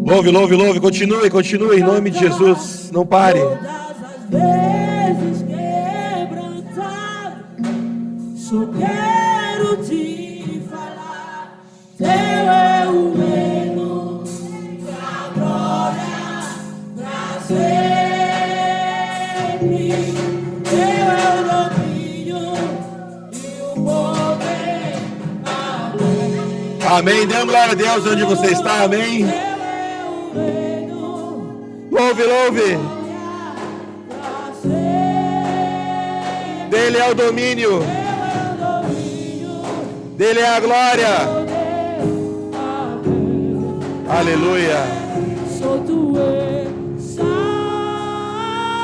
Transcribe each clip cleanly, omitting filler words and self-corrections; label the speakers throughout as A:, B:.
A: Louve, louve, louve, continue, continue, em nome de Jesus, não pare.
B: Todas as vezes quebrantado, só quero te falar. Teu é o reino, a glória pra sempre. Teu é o domínio e o poder.
A: Amém, dê glória a Deus onde você está, amém. Louve, louve. Dele é o domínio, dele é a glória. Aleluia.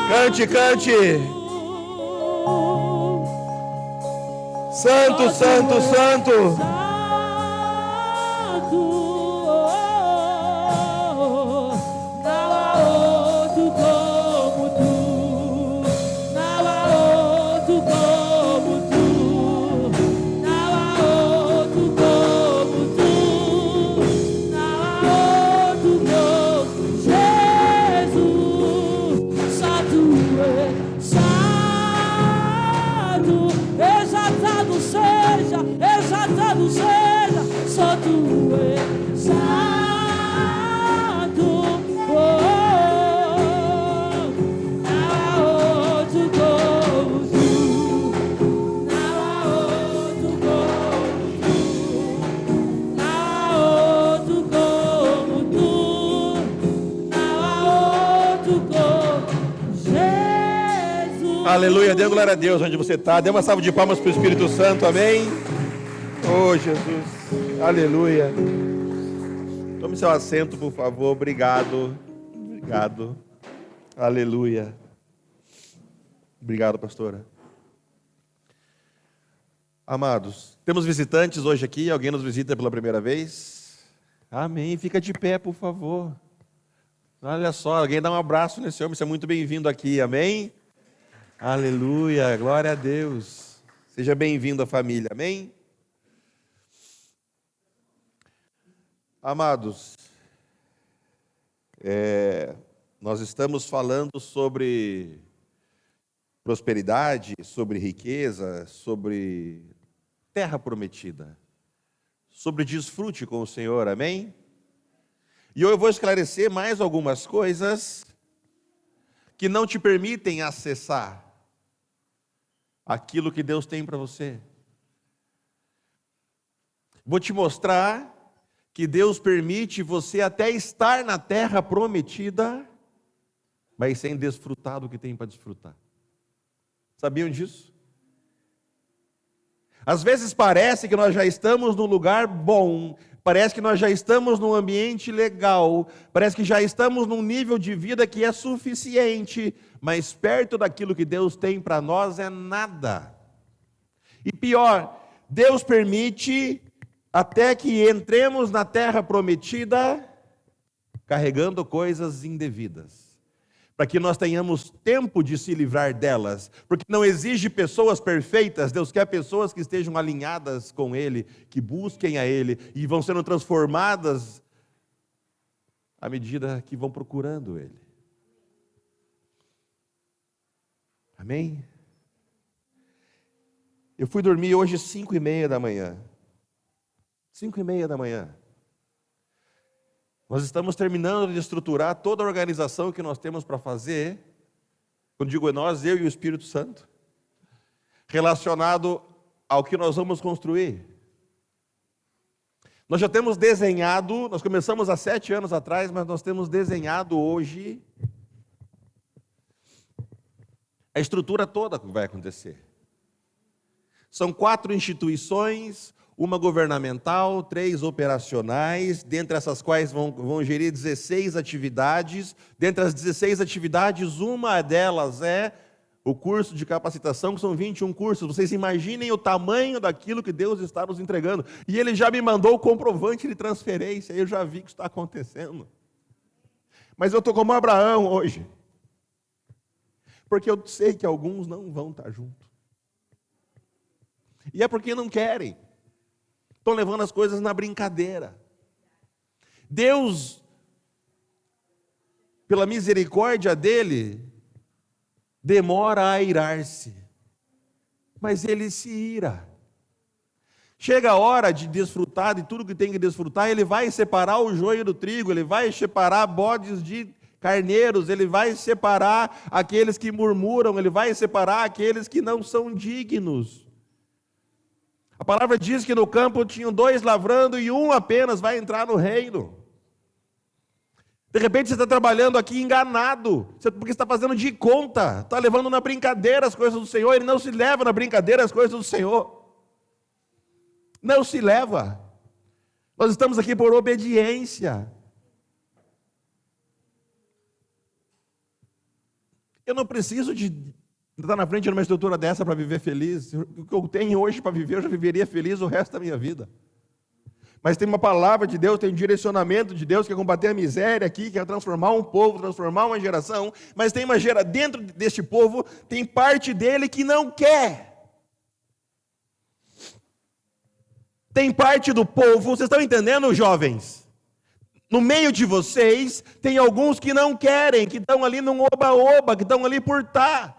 A: Cante, cante. Santo, santo, santo.
B: Exaltado seja, só tu és santo, não há outro como tu, não há outro como tu, não há outro como tu, não há outro como Jesus.
A: Aleluia, dê glória a Deus onde você está. Dê uma salva de palmas para o Espírito Santo, amém. Oh, Jesus, aleluia. Tome seu assento, por favor, obrigado, obrigado, aleluia. Obrigado, pastora. Amados, temos visitantes hoje aqui, alguém nos visita pela primeira vez? Amém, fica de pé, por favor. Olha só, alguém dá um abraço nesse homem, você é muito bem-vindo aqui, amém? Aleluia, glória a Deus. Seja bem-vindo à família, amém? Amados, nós estamos falando sobre prosperidade, sobre riqueza, sobre terra prometida, sobre desfrute com o Senhor, amém? E eu vou esclarecer mais algumas coisas que não te permitem acessar aquilo que Deus tem para você. Vou te mostrar que Deus permite você até estar na terra prometida, mas sem desfrutar do que tem para desfrutar. Sabiam disso? Às vezes parece que nós já estamos num lugar bom, parece que nós já estamos num ambiente legal, parece que já estamos num nível de vida que é suficiente, mas perto daquilo que Deus tem para nós é nada. E pior, Deus permite até que entremos na terra prometida carregando coisas indevidas, para que nós tenhamos tempo de se livrar delas, porque não exige pessoas perfeitas, Deus quer pessoas que estejam alinhadas com Ele, que busquem a Ele, e vão sendo transformadas à medida que vão procurando Ele. Amém? Eu fui dormir hoje 5:30 da manhã. 5:30 da manhã. Nós estamos terminando de estruturar toda a organização que nós temos para fazer. Quando digo nós, eu e o Espírito Santo, relacionado ao que nós vamos construir. Nós já temos desenhado, nós começamos há 7 anos atrás, mas nós temos desenhado hoje a estrutura toda que vai acontecer. São 4 instituições, uma governamental, 3 operacionais, dentre essas quais vão gerir 16 atividades. Dentre as 16 atividades, uma delas é o curso de capacitação, que são 21 cursos. Vocês imaginem o tamanho daquilo que Deus está nos entregando. E Ele já me mandou o comprovante de transferência, eu já vi que isso está acontecendo. Mas eu estou como Abraão hoje, porque eu sei que alguns não vão estar juntos. E é porque não querem. Estão levando as coisas na brincadeira. Deus, pela misericórdia dele, demora a irar-se, mas ele se ira. Chega a hora de desfrutar de tudo que tem que desfrutar, ele vai separar o joio do trigo, ele vai separar bodes de carneiros, ele vai separar aqueles que murmuram, ele vai separar aqueles que não são dignos. A palavra diz que no campo tinham 2 lavrando e um apenas vai entrar no reino. De repente você está trabalhando aqui enganado, porque está fazendo de conta, está levando na brincadeira as coisas do Senhor. Ele não se leva na brincadeira as coisas do Senhor. Não se leva. Nós estamos aqui por obediência. Eu não preciso de estar na frente de uma estrutura dessa para viver feliz. O que eu tenho hoje para viver, eu já viveria feliz o resto da minha vida. Mas tem uma palavra de Deus, tem um direcionamento de Deus que é combater a miséria aqui, que é transformar um povo, transformar uma geração. Mas tem dentro deste povo, tem parte dele que não quer. Tem parte do povo, vocês estão entendendo, jovens? No meio de vocês, tem alguns que não querem, que estão ali num oba-oba, que estão ali por estar.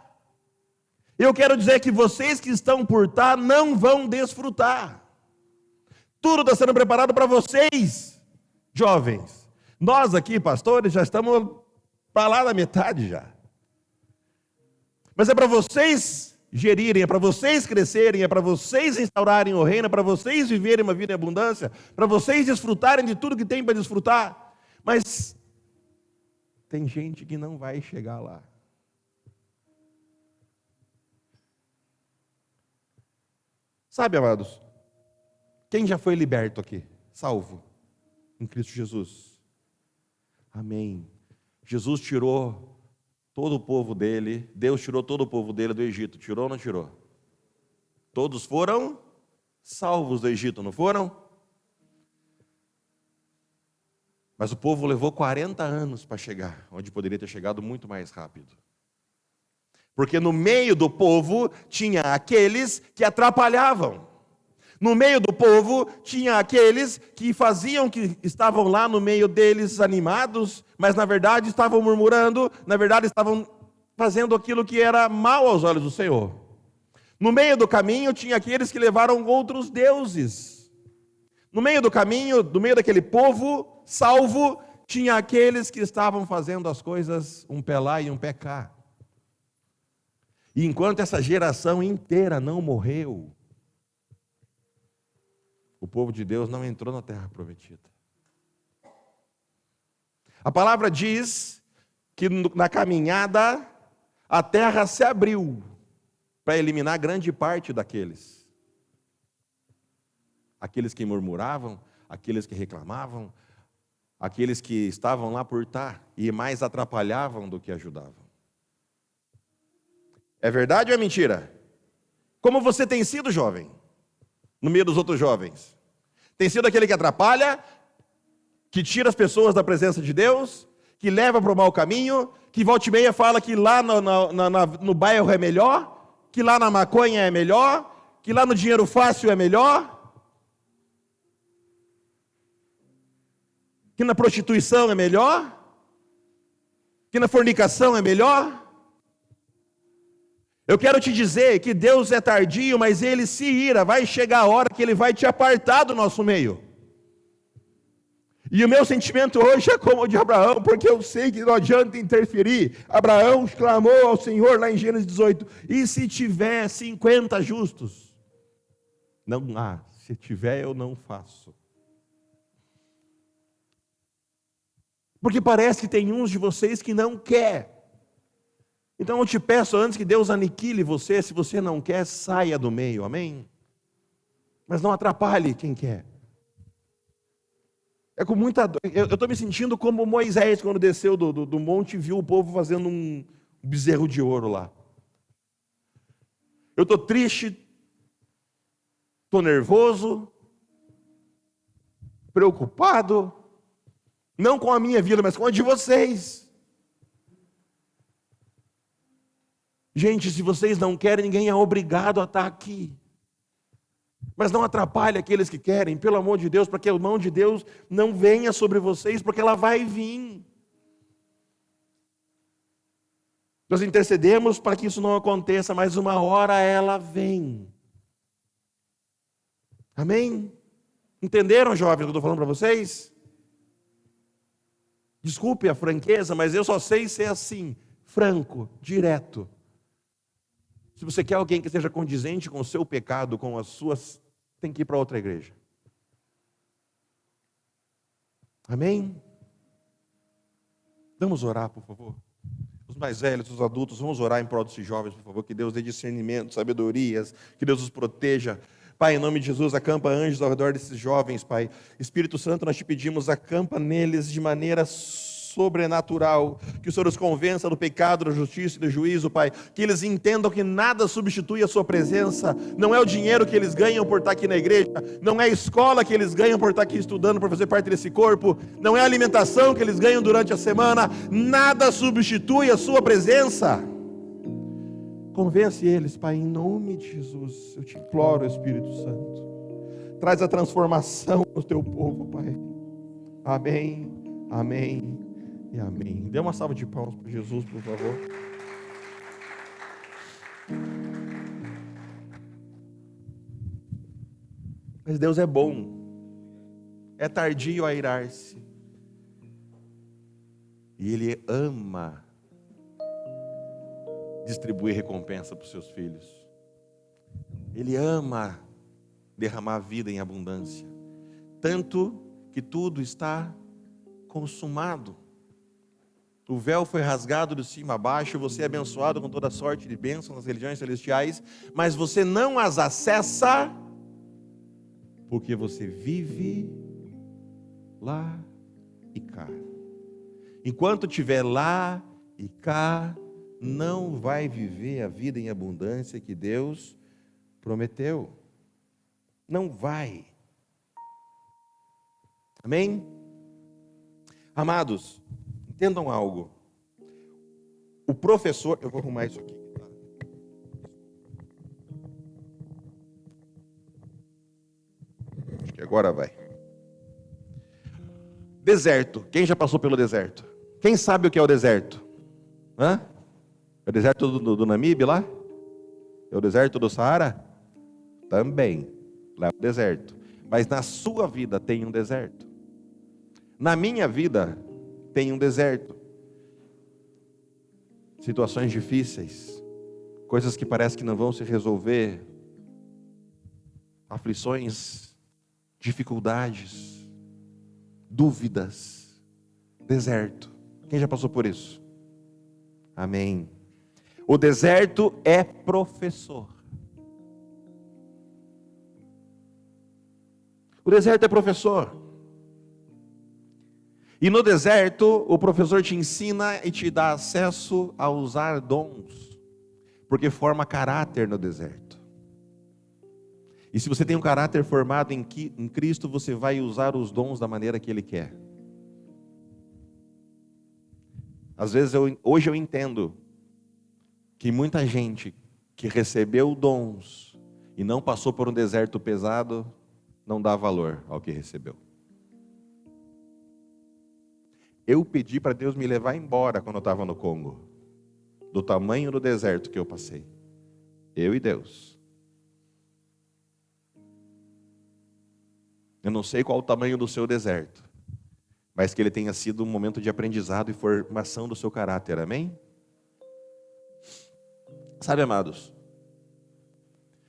A: Eu quero dizer que vocês que estão por estar não vão desfrutar. Tudo está sendo preparado para vocês, jovens. Nós aqui, pastores, já estamos para lá da metade já. Mas é para vocês gerirem, é para vocês crescerem, é para vocês instaurarem o reino, é para vocês viverem uma vida em abundância, para vocês desfrutarem de tudo que tem para desfrutar. Mas tem gente que não vai chegar lá. Sabe, amados? Quem já foi liberto aqui? Salvo em Cristo Jesus. Amém. Jesus tirou todo o povo dele, Deus tirou todo o povo dele do Egito. Tirou ou não tirou? Todos foram salvos do Egito, não foram? Mas o povo levou 40 anos para chegar, onde poderia ter chegado muito mais rápido. Porque no meio do povo tinha aqueles que atrapalhavam. No meio do povo tinha aqueles que faziam que estavam lá no meio deles animados, mas na verdade estavam murmurando, na verdade estavam fazendo aquilo que era mal aos olhos do Senhor. No meio do caminho tinha aqueles que levaram outros deuses. No meio do caminho, no meio daquele povo salvo, tinha aqueles que estavam fazendo as coisas um pé lá e um pé cá. E enquanto essa geração inteira não morreu, o povo de Deus não entrou na terra prometida. A palavra diz que na caminhada a terra se abriu para eliminar grande parte daqueles. Aqueles que murmuravam, aqueles que reclamavam, aqueles que estavam lá por estar e mais atrapalhavam do que ajudavam. É verdade ou é mentira? Como você tem sido, jovem? No meio dos outros jovens. Tem sido aquele que atrapalha, que tira as pessoas da presença de Deus, que leva para o mau caminho, que volta e meia fala que lá no bairro é melhor, que lá na maconha é melhor, que lá no dinheiro fácil é melhor, que na prostituição é melhor, que na fornicação é melhor. Eu quero te dizer que Deus é tardio, mas Ele se ira, vai chegar a hora que Ele vai te apartar do nosso meio. E o meu sentimento hoje é como o de Abraão, porque eu sei que não adianta interferir. Abraão clamou ao Senhor lá em Gênesis 18, e se tiver 50 justos? Não há, se tiver eu não faço. Porque parece que tem uns de vocês que não quer. Então eu te peço, antes que Deus aniquile você, se você não quer, saia do meio, amém? Mas não atrapalhe quem quer. É com muita dor. Eu estou me sentindo como Moisés, quando desceu do monte e viu o povo fazendo um bezerro de ouro lá. Eu estou triste, estou nervoso, preocupado, não com a minha vida, mas com a de vocês. Gente, se vocês não querem, ninguém é obrigado a estar aqui. Mas não atrapalhe aqueles que querem, pelo amor de Deus, para que a mão de Deus não venha sobre vocês, porque ela vai vir. Nós intercedemos para que isso não aconteça, mas uma hora ela vem. Amém? Entenderam, jovens, o que eu estou falando para vocês? Desculpe a franqueza, mas eu só sei ser assim, franco, direto. Se você quer alguém que seja condizente com o seu pecado, com as suas, tem que ir para outra igreja. Amém? Vamos orar, por favor. Os mais velhos, os adultos, vamos orar em prol desses jovens, por favor. Que Deus dê discernimento, sabedorias, que Deus os proteja. Pai, em nome de Jesus, acampa anjos ao redor desses jovens, Pai. Espírito Santo, nós te pedimos, acampa neles de maneira sobrenatural, que o Senhor os convença do pecado, da justiça e do juízo, Pai, que eles entendam que nada substitui a sua presença, não é o dinheiro que eles ganham por estar aqui na igreja, não é a escola que eles ganham por estar aqui estudando, por fazer parte desse corpo, não é a alimentação que eles ganham durante a semana, nada substitui a sua presença. Convence eles, Pai, em nome de Jesus, eu te imploro, Espírito Santo, traz a transformação no teu povo, Pai. Amém, amém e amém. Dê uma salva de palmas para Jesus, por favor. Mas Deus é bom, é tardio a irar-se, e Ele ama distribuir recompensa para os seus filhos. Ele ama derramar vida em abundância, tanto que tudo está consumado. O véu foi rasgado de cima a baixo, você é abençoado com toda sorte de bênçãos nas religiões celestiais, mas você não as acessa, porque você vive lá e cá. Enquanto estiver lá e cá, não vai viver a vida em abundância que Deus prometeu. Não vai. Amém? Amados, entendam algo. O professor, eu vou arrumar isso aqui. Acho que agora vai. Deserto. Quem já passou pelo deserto? Quem sabe o que é o deserto? Hã? É o deserto do Namíbia lá? É o deserto do Saara? Também. Lá é o deserto. Mas na sua vida tem um deserto. Na minha vida tem um deserto. Situações difíceis. Coisas que parece que não vão se resolver. Aflições, dificuldades, dúvidas. Deserto. Quem já passou por isso? Amém. O deserto é professor. O deserto é professor. E no deserto, o professor te ensina e te dá acesso a usar dons, porque forma caráter no deserto. E se você tem um caráter formado em Cristo, você vai usar os dons da maneira que Ele quer. Às vezes, hoje eu entendo que muita gente que recebeu dons e não passou por um deserto pesado, não dá valor ao que recebeu. Eu pedi para Deus me levar embora quando eu estava no Congo, do tamanho do deserto que eu passei. Eu e Deus. Eu não sei qual o tamanho do seu deserto, mas que ele tenha sido um momento de aprendizado e formação do seu caráter, amém? Sabe, amados,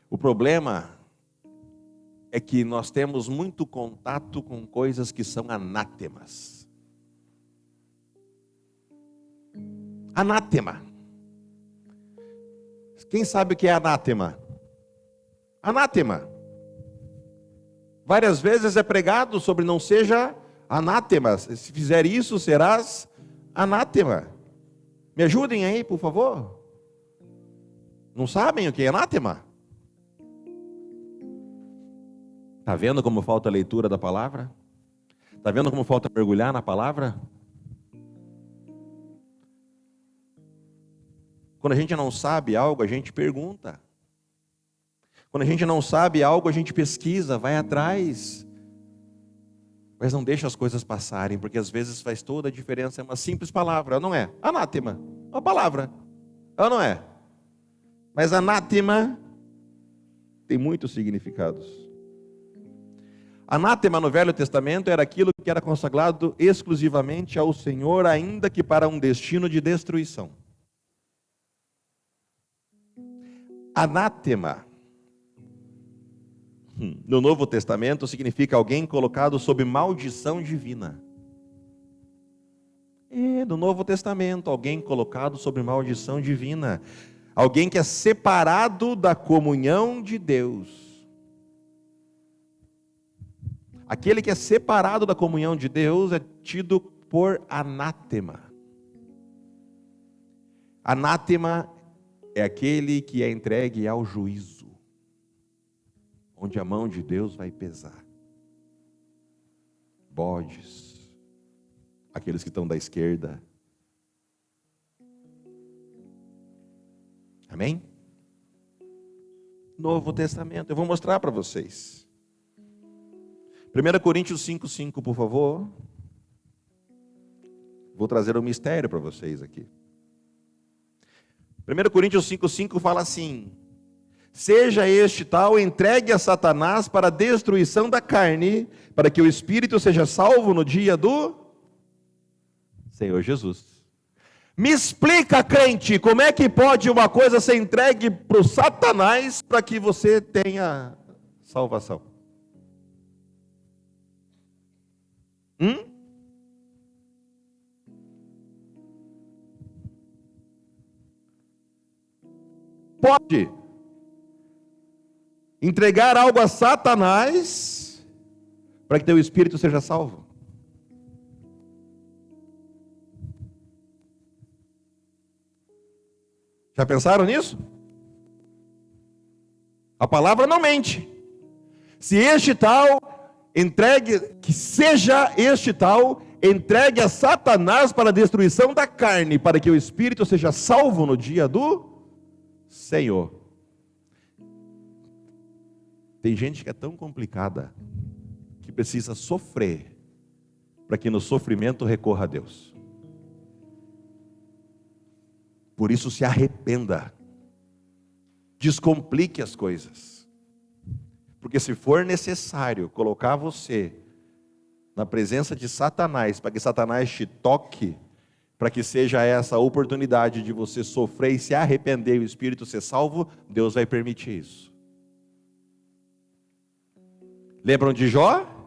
A: o problema é que nós temos muito contato com coisas que são anátemas. Anátema. Quem sabe o que é anátema? Anátema. Várias vezes é pregado sobre não seja anátema. Se fizer isso, serás anátema. Me ajudem aí, por favor. Não sabem o que é anátema? Está vendo como falta a leitura da palavra? Está vendo como falta mergulhar na palavra? Quando a gente não sabe algo, a gente pergunta. Quando a gente não sabe algo, a gente pesquisa, vai atrás. Mas não deixa as coisas passarem, porque às vezes faz toda a diferença. É uma simples palavra, não é? Anátema, uma palavra, não é? Mas anátema tem muitos significados. Anátema no Velho Testamento era aquilo que era consagrado exclusivamente ao Senhor, ainda que para um destino de destruição. Anátema no Novo Testamento significa alguém colocado sob maldição divina. No Novo Testamento, alguém colocado sob maldição divina. Alguém que é separado da comunhão de Deus. Aquele que é separado da comunhão de Deus é tido por anátema. Anátema é aquele que é entregue ao juízo, onde a mão de Deus vai pesar. Bodes, aqueles que estão da esquerda. Amém? Novo Testamento, eu vou mostrar para vocês. 1 Coríntios 5:5, por favor. Vou trazer um mistério para vocês aqui. 1 Coríntios 5:5 fala assim: seja este tal entregue a Satanás para a destruição da carne, para que o espírito seja salvo no dia do Senhor Jesus. Me explica, crente, como é que pode uma coisa ser entregue para o Satanás para que você tenha salvação? Pode entregar algo a Satanás para que teu espírito seja salvo? Já pensaram nisso? A palavra não mente. Se este tal entregue, que seja este tal entregue a Satanás para a destruição da carne, para que o espírito seja salvo no dia do Senhor. Tem gente que é tão complicada que precisa sofrer para que no sofrimento recorra a Deus. Por isso se arrependa. Descomplique as coisas. Porque se for necessário colocar você na presença de Satanás, para que Satanás te toque, para que seja essa oportunidade de você sofrer e se arrepender e o Espírito ser salvo, Deus vai permitir isso. Lembram de Jó?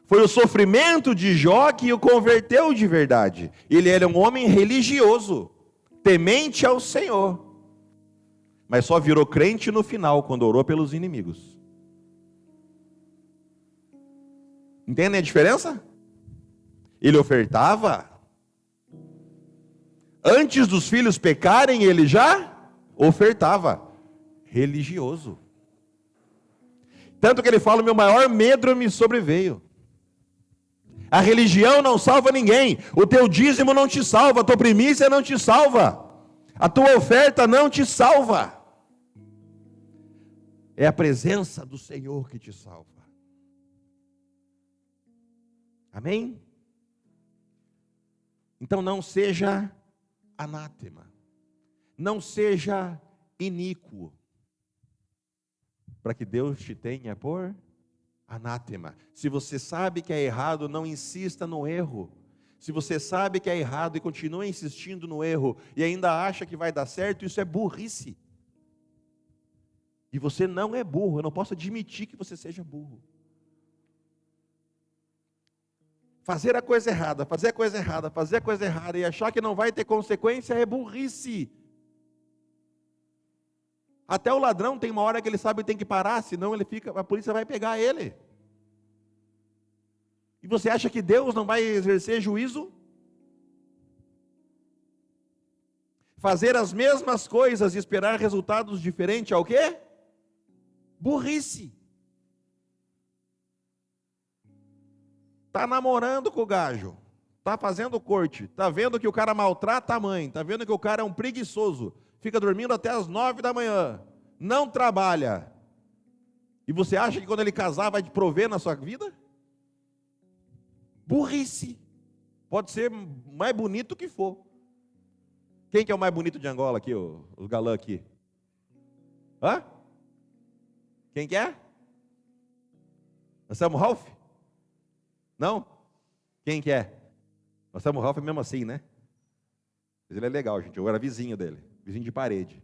A: Foi o sofrimento de Jó que o converteu de verdade. Ele era um homem religioso, temente ao Senhor, mas só virou crente no final, quando orou pelos inimigos. Entendem a diferença? Ele ofertava. Antes dos filhos pecarem, ele já ofertava. Religioso. Tanto que ele fala: meu maior medo me sobreveio. A religião não salva ninguém. O teu dízimo não te salva. A tua primícia não te salva. A tua oferta não te salva. É a presença do Senhor que te salva. Amém? Então não seja anátema. Não seja iníquo, para que Deus te tenha por anátema. Se você sabe que é errado, não insista no erro. Se você sabe que é errado e continua insistindo no erro e ainda acha que vai dar certo, isso é burrice. E você não é burro. Eu não posso admitir que você seja burro. Fazer a coisa errada, fazer a coisa errada, fazer a coisa errada e achar que não vai ter consequência é burrice. Até o ladrão tem uma hora que ele sabe que tem que parar, senão a polícia vai pegar ele. E você acha que Deus não vai exercer juízo? Fazer as mesmas coisas e esperar resultados diferentes é o quê? Burrice. Está namorando com o gajo, está fazendo corte, está vendo que o cara maltrata a mãe, está vendo que o cara é um preguiçoso, fica dormindo até as 9 da manhã, não trabalha. E você acha que quando ele casar vai te prover na sua vida? Burrice. Pode ser mais bonito que for. Quem que é o mais bonito de Angola aqui, o galã aqui? Hã? Quem que é? Anselmo Ralph? Não? Quem que é? Anselmo Ralph é mesmo assim, né? Mas ele é legal, gente. Eu era vizinho dele, vizinho de parede.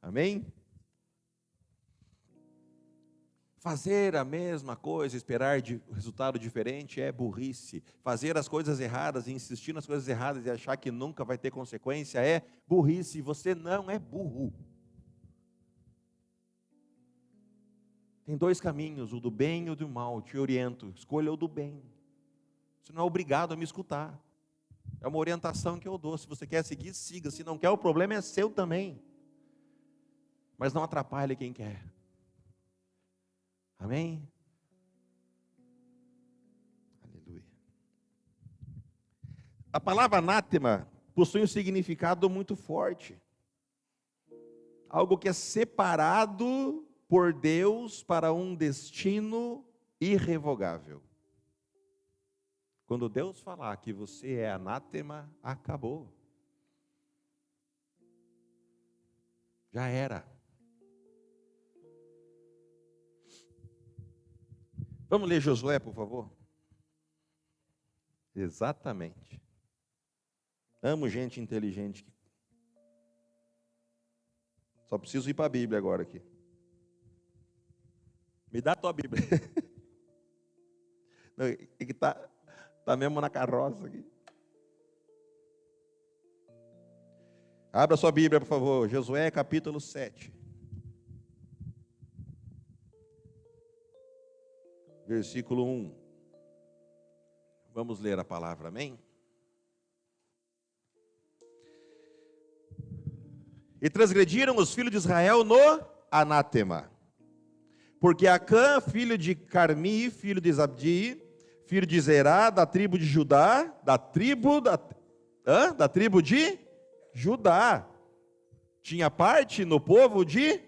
A: Amém? Fazer a mesma coisa, esperar resultado diferente é burrice. Fazer as coisas erradas e insistir nas coisas erradas e achar que nunca vai ter consequência é burrice. Você não é burro. Tem dois caminhos, o do bem e o do mal. Te oriento, escolha o do bem. Você não é obrigado a me escutar. É uma orientação que eu dou. Se você quer seguir, siga. Se não quer, o problema é seu também. Mas não atrapalhe quem quer. Amém? Aleluia. A palavra anátema possui um significado muito forte. Algo que é separado por Deus para um destino irrevogável. Quando Deus falar que você é anátema, acabou. Já era. Vamos ler Josué, por favor? Exatamente. Amo gente inteligente. Só preciso ir para a Bíblia agora aqui. Me dá a tua Bíblia. Não, é que tá mesmo na carroça aqui. Abra sua Bíblia, por favor. Josué, capítulo 7. Versículo 1. Vamos ler a palavra, amém? E transgrediram os filhos de Israel no anátema. Porque Acã, filho de Carmi, filho de Zabdi, filho de Zerá, da tribo de Judá, da tribo de Judá, tinha parte no povo de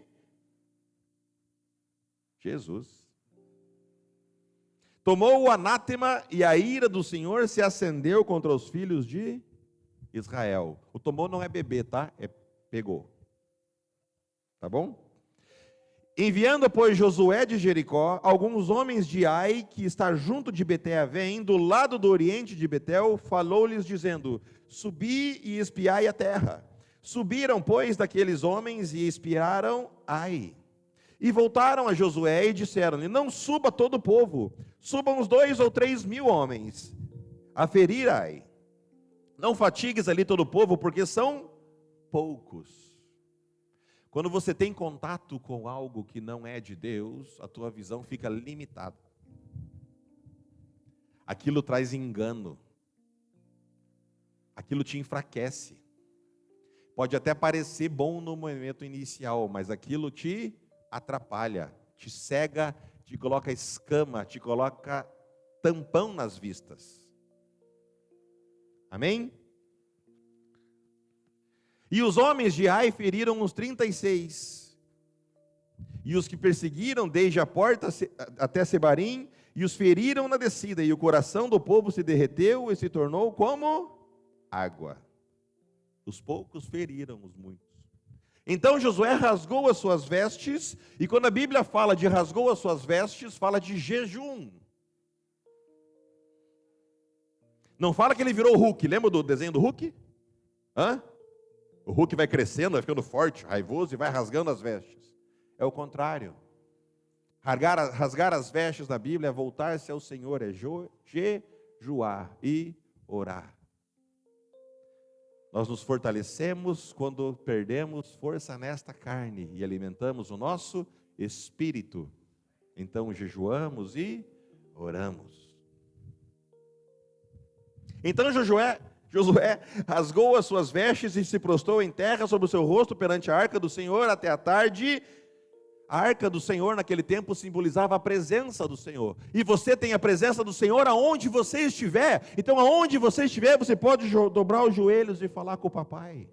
A: Jesus. Tomou o anátema e a ira do Senhor se acendeu contra os filhos de Israel. O tomou não é beber, tá? É pegou. Tá bom? Enviando, pois, Josué de Jericó, alguns homens de Ai, que está junto de Beté-Avém, do lado do oriente de Betel, falou-lhes dizendo: subi e espiai a terra. Subiram, pois, daqueles homens e espiaram Ai. E voltaram a Josué e disseram-lhe: não suba todo o povo, subam uns 2 ou 3 mil homens a ferir Ai. Não fatigues ali todo o povo, porque são poucos. Quando você tem contato com algo que não é de Deus, a tua visão fica limitada. Aquilo traz engano. Aquilo te enfraquece. Pode até parecer bom no momento inicial, mas aquilo te atrapalha, te cega, te coloca escama, te coloca tampão nas vistas. Amém? E os homens de Ai feriram os 36, e os que perseguiram desde a porta até Sebarim, e os feriram na descida, e o coração do povo se derreteu e se tornou como água. Os poucos feriram os muitos. Então Josué rasgou as suas vestes, e quando a Bíblia fala de rasgou as suas vestes, fala de jejum. Não fala que ele virou Hulk, lembra do desenho do Hulk? O Hulk vai crescendo, vai ficando forte, raivoso e vai rasgando as vestes. É o contrário. Rasgar as vestes na Bíblia é voltar-se ao Senhor, é jejuar e orar. Nós nos fortalecemos quando perdemos força nesta carne e alimentamos o nosso espírito. Então jejuamos e oramos. Então Josué rasgou as suas vestes e se prostrou em terra sobre o seu rosto perante a arca do Senhor até a tarde. A arca do Senhor naquele tempo simbolizava a presença do Senhor. E você tem a presença do Senhor aonde você estiver. Então, aonde você estiver, você pode dobrar os joelhos e falar com o papai.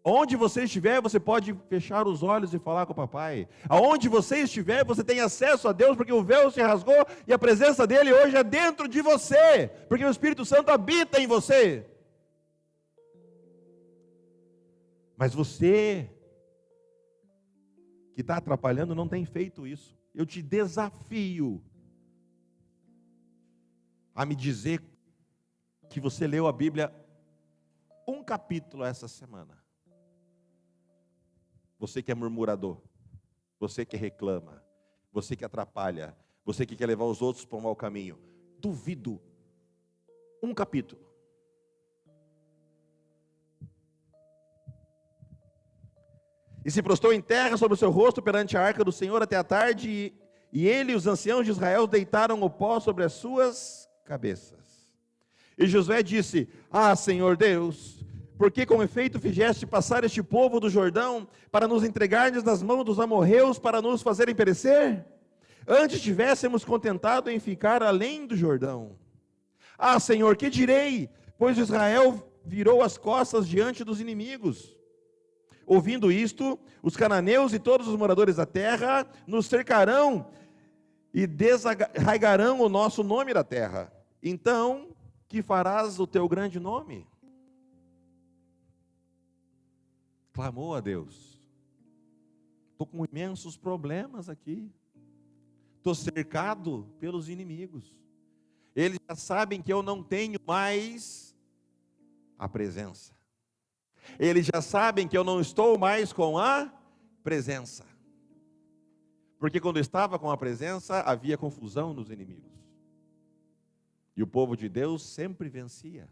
A: Onde você estiver, você pode fechar os olhos e falar com o papai. Aonde você estiver, você tem acesso a Deus, porque o véu se rasgou e a presença dele hoje é dentro de você, porque o Espírito Santo habita em você. Mas você que está atrapalhando não tem feito isso. Eu te desafio a me dizer que você leu a Bíblia um capítulo essa semana. Você que é murmurador, você que reclama, você que atrapalha, você que quer levar os outros para um mau caminho. Duvido. Um capítulo. E se prostrou em terra sobre o seu rosto perante a arca do Senhor até a tarde, e ele e os anciãos de Israel deitaram o pó sobre as suas cabeças. E Josué disse: Ah, Senhor Deus, por que com efeito fizeste passar este povo do Jordão, para nos entregardes nas mãos dos amorreus, para nos fazerem perecer? Antes tivéssemos contentado em ficar além do Jordão. Ah, Senhor, que direi? Pois Israel virou as costas diante dos inimigos. Ouvindo isto, os cananeus e todos os moradores da terra nos cercarão e desarraigarão o nosso nome da terra. Então, que farás o teu grande nome? Clamou a Deus. Estou com imensos problemas aqui. Estou cercado pelos inimigos. Eles já sabem que eu não tenho mais a presença. Eles já sabem que eu não estou mais com a presença. Porque quando eu estava com a presença, havia confusão nos inimigos. E o povo de Deus sempre vencia.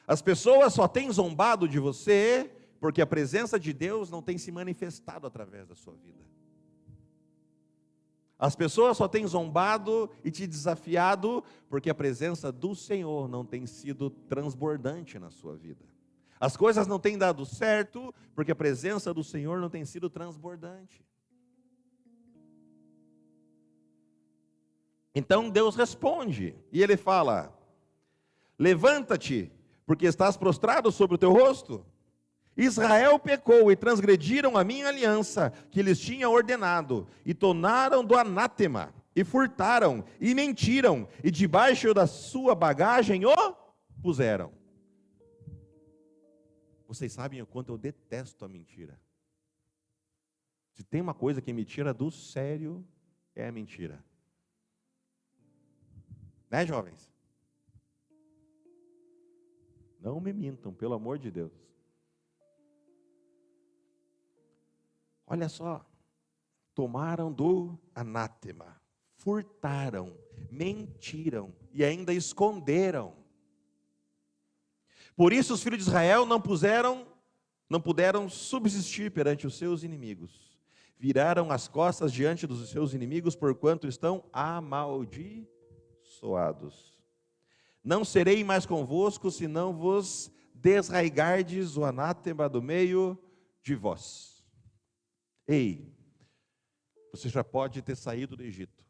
A: As pessoas só têm zombado de você porque a presença de Deus não tem se manifestado através da sua vida. As pessoas só têm zombado e te desafiado porque a presença do Senhor não tem sido transbordante na sua vida. As coisas não têm dado certo porque a presença do Senhor não tem sido transbordante. Então Deus responde e Ele fala: levanta-te, porque estás prostrado sobre o teu rosto. Israel pecou e transgrediram a minha aliança que lhes tinha ordenado, e tornaram do anátema, e furtaram, e mentiram, e debaixo da sua bagagem o puseram. Vocês sabem o quanto eu detesto a mentira. Se tem uma coisa que me tira do sério, é a mentira. Né, jovens? Não me mintam, pelo amor de Deus. Olha só, tomaram do anátema, furtaram, mentiram e ainda esconderam. Por isso os filhos de Israel não puderam subsistir perante os seus inimigos. Viraram as costas diante dos seus inimigos, porquanto estão amaldiçoados. Não serei mais convosco, se não vos desraigardes o anátema do meio de vós. Ei, você já pode ter saído do Egito.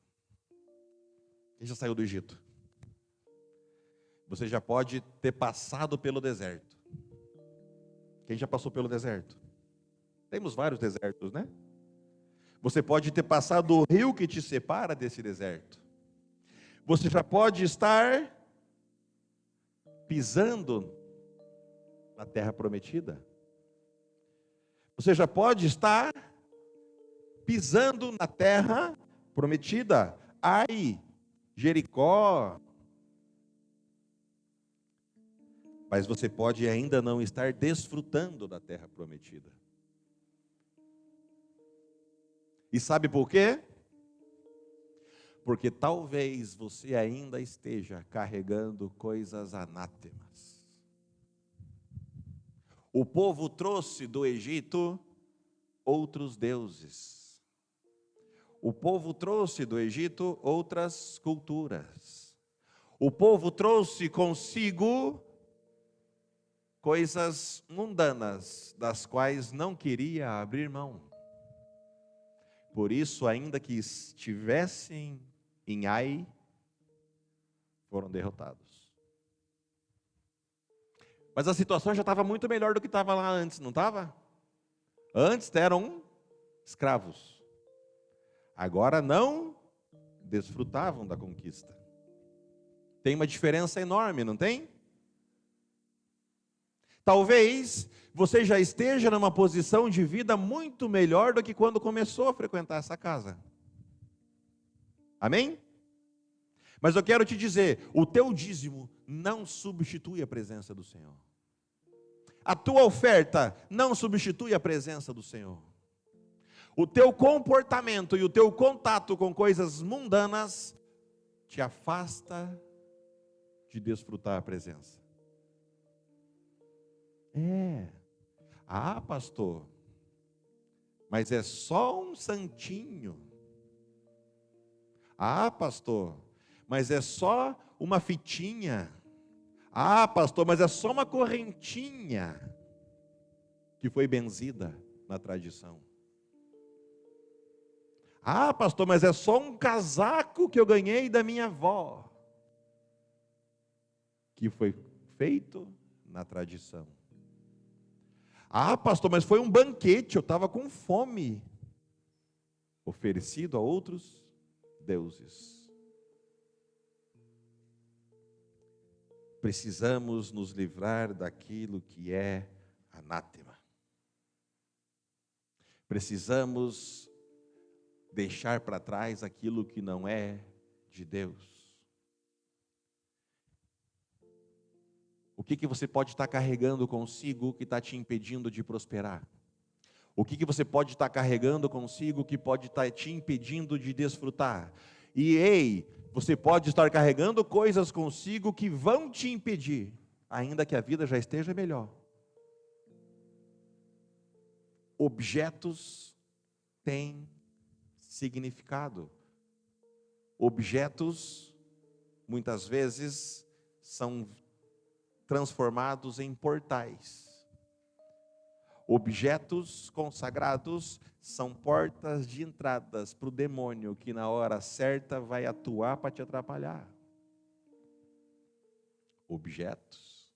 A: Quem já saiu do Egito? Você já pode ter passado pelo deserto. Quem já passou pelo deserto? Temos vários desertos, né? Você pode ter passado o rio que te separa desse deserto. Você já pode estar pisando na terra prometida. Você já pode estar pisando na terra prometida. Ai, Jericó. Mas você pode ainda não estar desfrutando da terra prometida. E sabe por quê? Porque talvez você ainda esteja carregando coisas anátemas. O povo trouxe do Egito outros deuses. O povo trouxe do Egito outras culturas. O povo trouxe consigo coisas mundanas, das quais não queria abrir mão. Por isso, ainda que estivessem em Ai, foram derrotados. Mas a situação já estava muito melhor do que estava lá antes, não estava? Antes eram escravos. Agora não desfrutavam da conquista. Tem uma diferença enorme, não tem? Talvez você já esteja numa posição de vida muito melhor do que quando começou a frequentar essa casa. Amém? Mas eu quero te dizer, o teu dízimo não substitui a presença do Senhor. A tua oferta não substitui a presença do Senhor. O teu comportamento e o teu contato com coisas mundanas te afasta de desfrutar a presença. Pastor, mas é só um santinho. Pastor, mas é só uma fitinha. Pastor, mas é só uma correntinha que foi benzida na tradição. Pastor, mas é só um casaco que eu ganhei da minha avó, que foi feito na tradição. Pastor, mas foi um banquete, eu estava com fome, oferecido a outros deuses. Precisamos nos livrar daquilo que é anátema. Precisamos deixar para trás aquilo que não é de Deus. O que você pode estar carregando consigo que está te impedindo de prosperar? O que você pode estar carregando consigo que pode estar te impedindo de desfrutar? E você pode estar carregando coisas consigo que vão te impedir, ainda que a vida já esteja melhor. Objetos têm significado. Objetos, muitas vezes, são transformados em portais. Objetos consagrados são portas de entradas para o demônio, que na hora certa vai atuar para te atrapalhar. Objetos.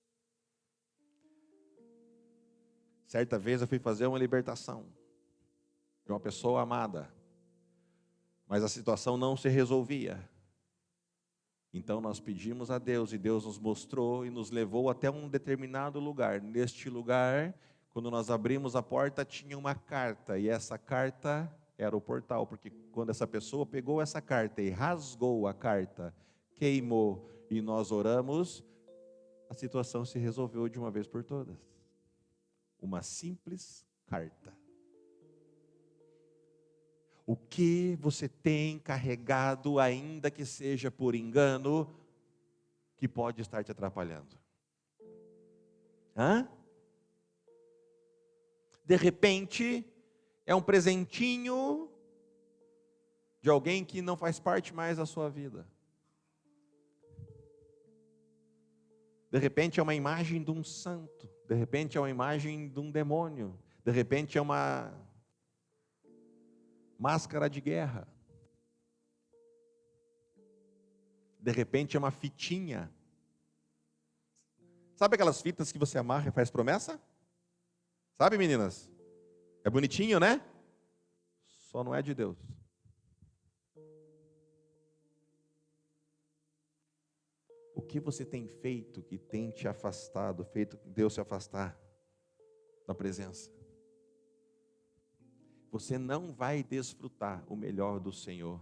A: Certa vez eu fui fazer uma libertação de uma pessoa amada, mas a situação não se resolvia. Então nós pedimos a Deus e Deus nos mostrou e nos levou até um determinado lugar. Neste lugar, quando nós abrimos a porta, tinha uma carta, e essa carta era o portal, porque quando essa pessoa pegou essa carta e rasgou a carta, queimou, e nós oramos, a situação se resolveu de uma vez por todas. Uma simples carta. O que você tem carregado, ainda que seja por engano, que pode estar te atrapalhando? De repente, é um presentinho de alguém que não faz parte mais da sua vida. De repente é uma imagem de um santo. De repente é uma imagem de um demônio. De repente é uma máscara de guerra. De repente é uma fitinha. Sabe aquelas fitas que você amarra e faz promessa? Sabe, meninas? É bonitinho, né? Só não é de Deus. O que você tem feito que tem te afastado, feito Deus se afastar da presença? Você não vai desfrutar o melhor do Senhor.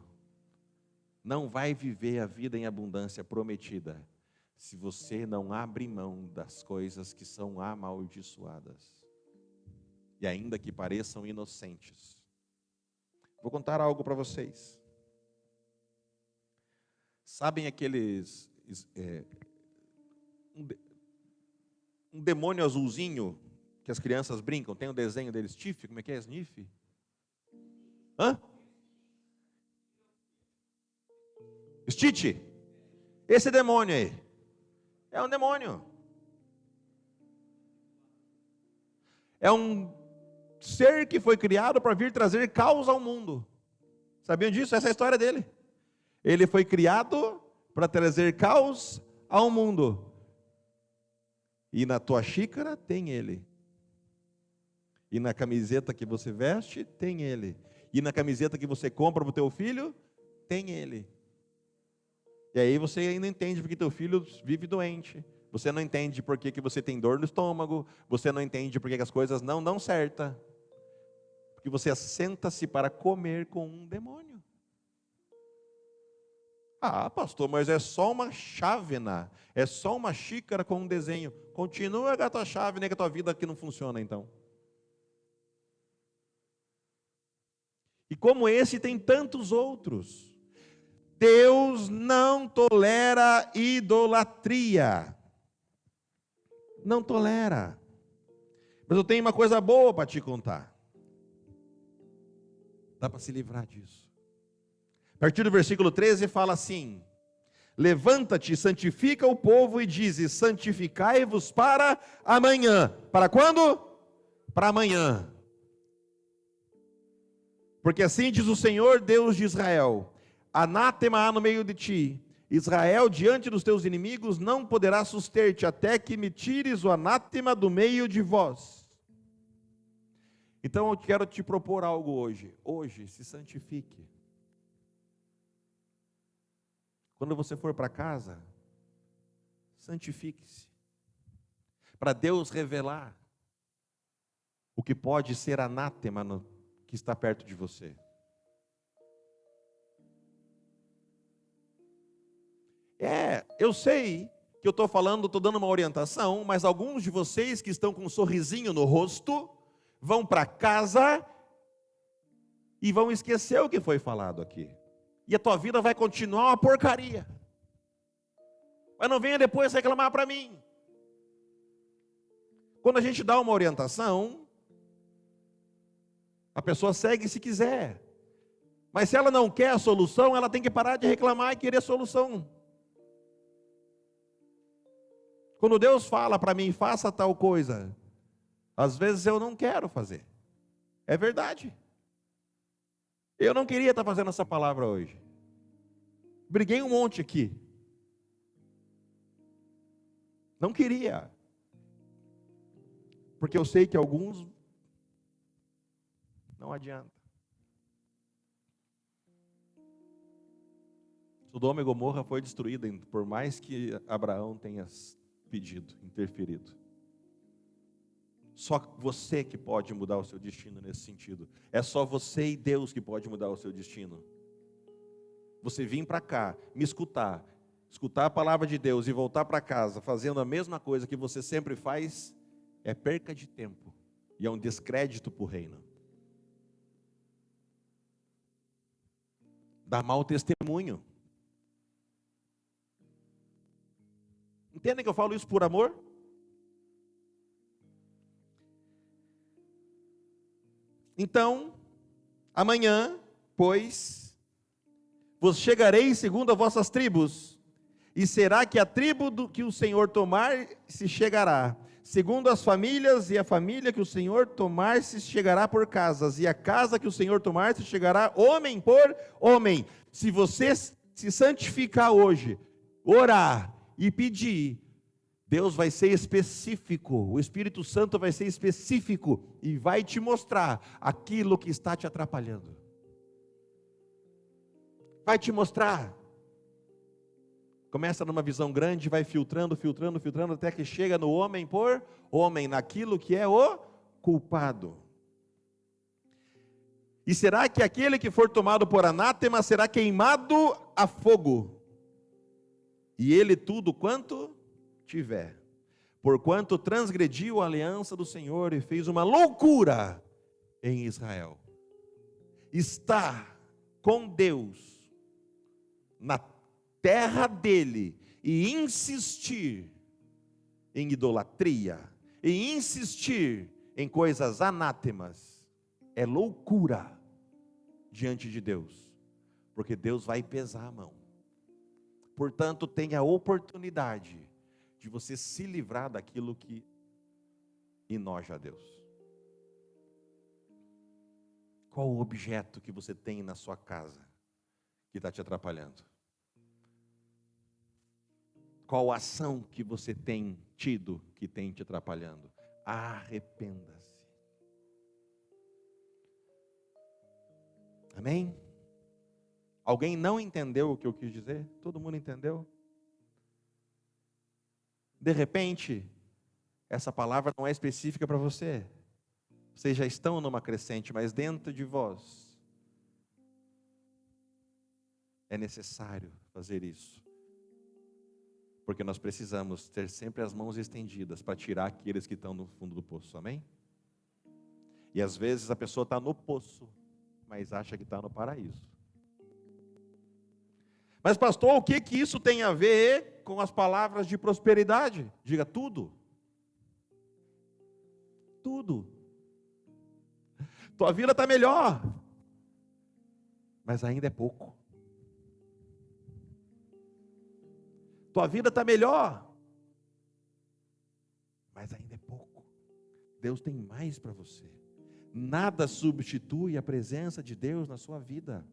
A: Não vai viver a vida em abundância prometida, se você não abre mão das coisas que são amaldiçoadas. E ainda que pareçam inocentes. Vou contar algo para vocês. Sabem aqueles... um demônio azulzinho que as crianças brincam? Tem o desenho deles, Sniff, como é que é? Sniff? Stitch? Esse demônio aí. É um demônio. É um ser que foi criado para vir trazer caos ao mundo. Sabiam disso? Essa é a história dele. Ele foi criado para trazer caos ao mundo. E na tua xícara tem ele. E na camiseta que você veste, tem ele. E na camiseta que você compra para o teu filho, tem ele. E aí você ainda entende porque teu filho vive doente. Você não entende por que você tem dor no estômago. Você não entende por que as coisas não dão certo. Porque você senta-se para comer com um demônio. Ah, pastor, mas é só uma chávena. É só uma xícara com um desenho. Continua com a tua chávena, que a tua vida aqui não funciona então. E como esse tem tantos outros. Deus não tolera idolatria. Não tolera. Mas eu tenho uma coisa boa para te contar. Dá para se livrar disso. A partir do versículo 13 fala assim: levanta-te, santifica o povo e dize: santificai-vos para amanhã. Para quando? Para amanhã. Porque assim diz o Senhor Deus de Israel: anátema há no meio de ti, Israel, diante dos teus inimigos não poderá suster-te, até que me tires o anátema do meio de vós. Então eu quero te propor algo hoje. Hoje, se santifique. Quando você for para casa, santifique-se. Para Deus revelar o que pode ser anátema que está perto de você. Eu sei que eu estou falando, estou dando uma orientação, mas alguns de vocês que estão com um sorrisinho no rosto, vão para casa e vão esquecer o que foi falado aqui. E a tua vida vai continuar uma porcaria. Mas não venha depois reclamar para mim. Quando a gente dá uma orientação, a pessoa segue se quiser. Mas se ela não quer a solução, ela tem que parar de reclamar e querer solução. Quando Deus fala para mim, faça tal coisa, às vezes eu não quero fazer. É verdade. Eu não queria estar fazendo essa palavra hoje. Briguei um monte aqui. Não queria. Porque eu sei que alguns não adianta. Sodoma e Gomorra foi destruída, por mais que Abraão tenha pedido, interferido. Só você que pode mudar o seu destino nesse sentido. É só você e Deus que pode mudar o seu destino. Você vir para cá, me escutar a palavra de Deus e voltar para casa fazendo a mesma coisa que você sempre faz, é perca de tempo e é um descrédito para o reino. Dá mau testemunho. Entendem que eu falo isso por amor? Então, amanhã, pois, vos chegareis segundo as vossas tribos, e será que a tribo que o Senhor tomar se chegará, segundo as famílias, e a família que o Senhor tomar se chegará por casas, e a casa que o Senhor tomar se chegará homem por homem. Se você se santificar hoje, orar e pedir, Deus vai ser específico, o Espírito Santo vai ser específico e vai te mostrar aquilo que está te atrapalhando. Vai te mostrar. Começa numa visão grande, vai filtrando, até que chega no homem por homem, naquilo que é o culpado. E será que aquele que for tomado por anátema será queimado a fogo? E ele tudo quanto tiver, porquanto transgrediu a aliança do Senhor e fez uma loucura em Israel. Está com Deus na terra dele e insistir em idolatria, e insistir em coisas anátemas, é loucura diante de Deus, porque Deus vai pesar a mão. Portanto, tenha a oportunidade de você se livrar daquilo que enoja a Deus. Qual o objeto que você tem na sua casa que está te atrapalhando? Qual a ação que você tem tido que tem te atrapalhando? Arrependa-se. Amém? Alguém não entendeu o que eu quis dizer? Todo mundo entendeu? De repente, essa palavra não é específica para você. Vocês já estão numa crescente, mas dentro de vós é necessário fazer isso. Porque nós precisamos ter sempre as mãos estendidas para tirar aqueles que estão no fundo do poço, amém? E às vezes a pessoa está no poço, mas acha que está no paraíso. Mas pastor, o que isso tem a ver com as palavras de prosperidade? Diga tudo. Tudo. Tua vida está melhor, mas ainda é pouco. Tua vida está melhor, mas ainda é pouco. Deus tem mais para você. Nada substitui a presença de Deus na sua vida.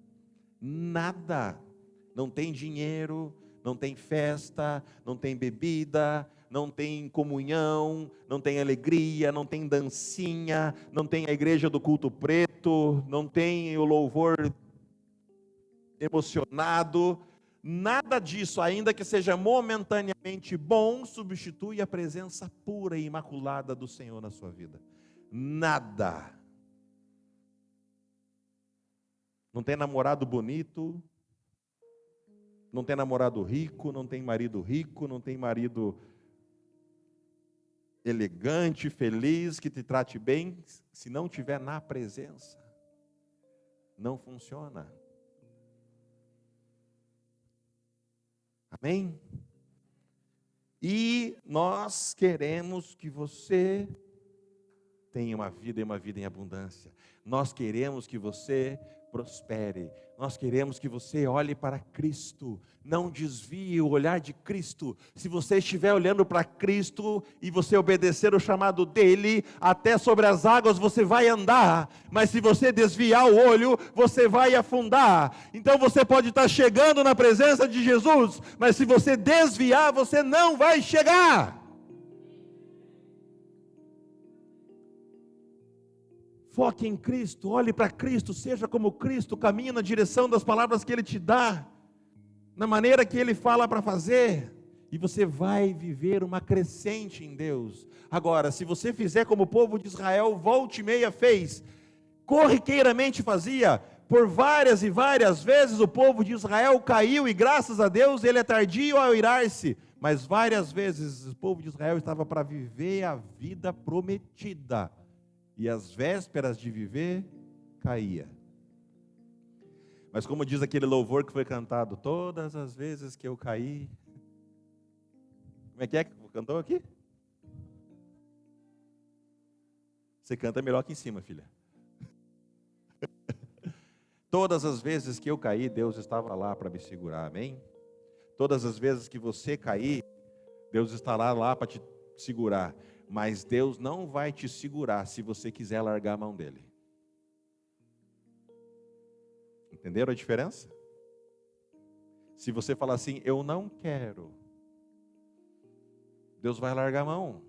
A: Nada. Não tem dinheiro, não tem festa, não tem bebida, não tem comunhão, não tem alegria, não tem dancinha, não tem a igreja do culto preto, não tem o louvor emocionado. Nada disso, ainda que seja momentaneamente bom, substitui a presença pura e imaculada do Senhor na sua vida. Nada. Não tem namorado bonito, não tem namorado rico, não tem marido rico, não tem marido elegante, feliz, que te trate bem, se não tiver na presença, não funciona. Amém? E nós queremos que você tenha uma vida e uma vida em abundância. Nós queremos que você prospere. Nós queremos que você olhe para Cristo. Não desvie o olhar de Cristo. Se você estiver olhando para Cristo e você obedecer o chamado dele, até sobre as águas você vai andar. Mas se você desviar o olho, você vai afundar. Então você pode estar chegando na presença de Jesus, mas se você desviar, você não vai chegar. Foque em Cristo, olhe para Cristo, seja como Cristo, caminhe na direção das palavras que Ele te dá, na maneira que Ele fala para fazer, e você vai viver uma crescente em Deus. Agora, se você fizer como o povo de Israel, volta e meia fez, corriqueiramente fazia, por várias e várias vezes o povo de Israel caiu, e graças a Deus ele é tardio ao irar-se, mas várias vezes o povo de Israel estava para viver a vida prometida, e às vésperas de viver, caía. Mas como diz aquele louvor que foi cantado, todas as vezes que eu caí. Como é que cantou aqui? Você canta melhor aqui em cima, filha. Todas as vezes que eu caí, Deus estava lá para me segurar, amém? Todas as vezes que você cair, Deus estará lá para te segurar. Mas Deus não vai te segurar se você quiser largar a mão dele. Entenderam a diferença? Se você falar assim, eu não quero, Deus vai largar a mão.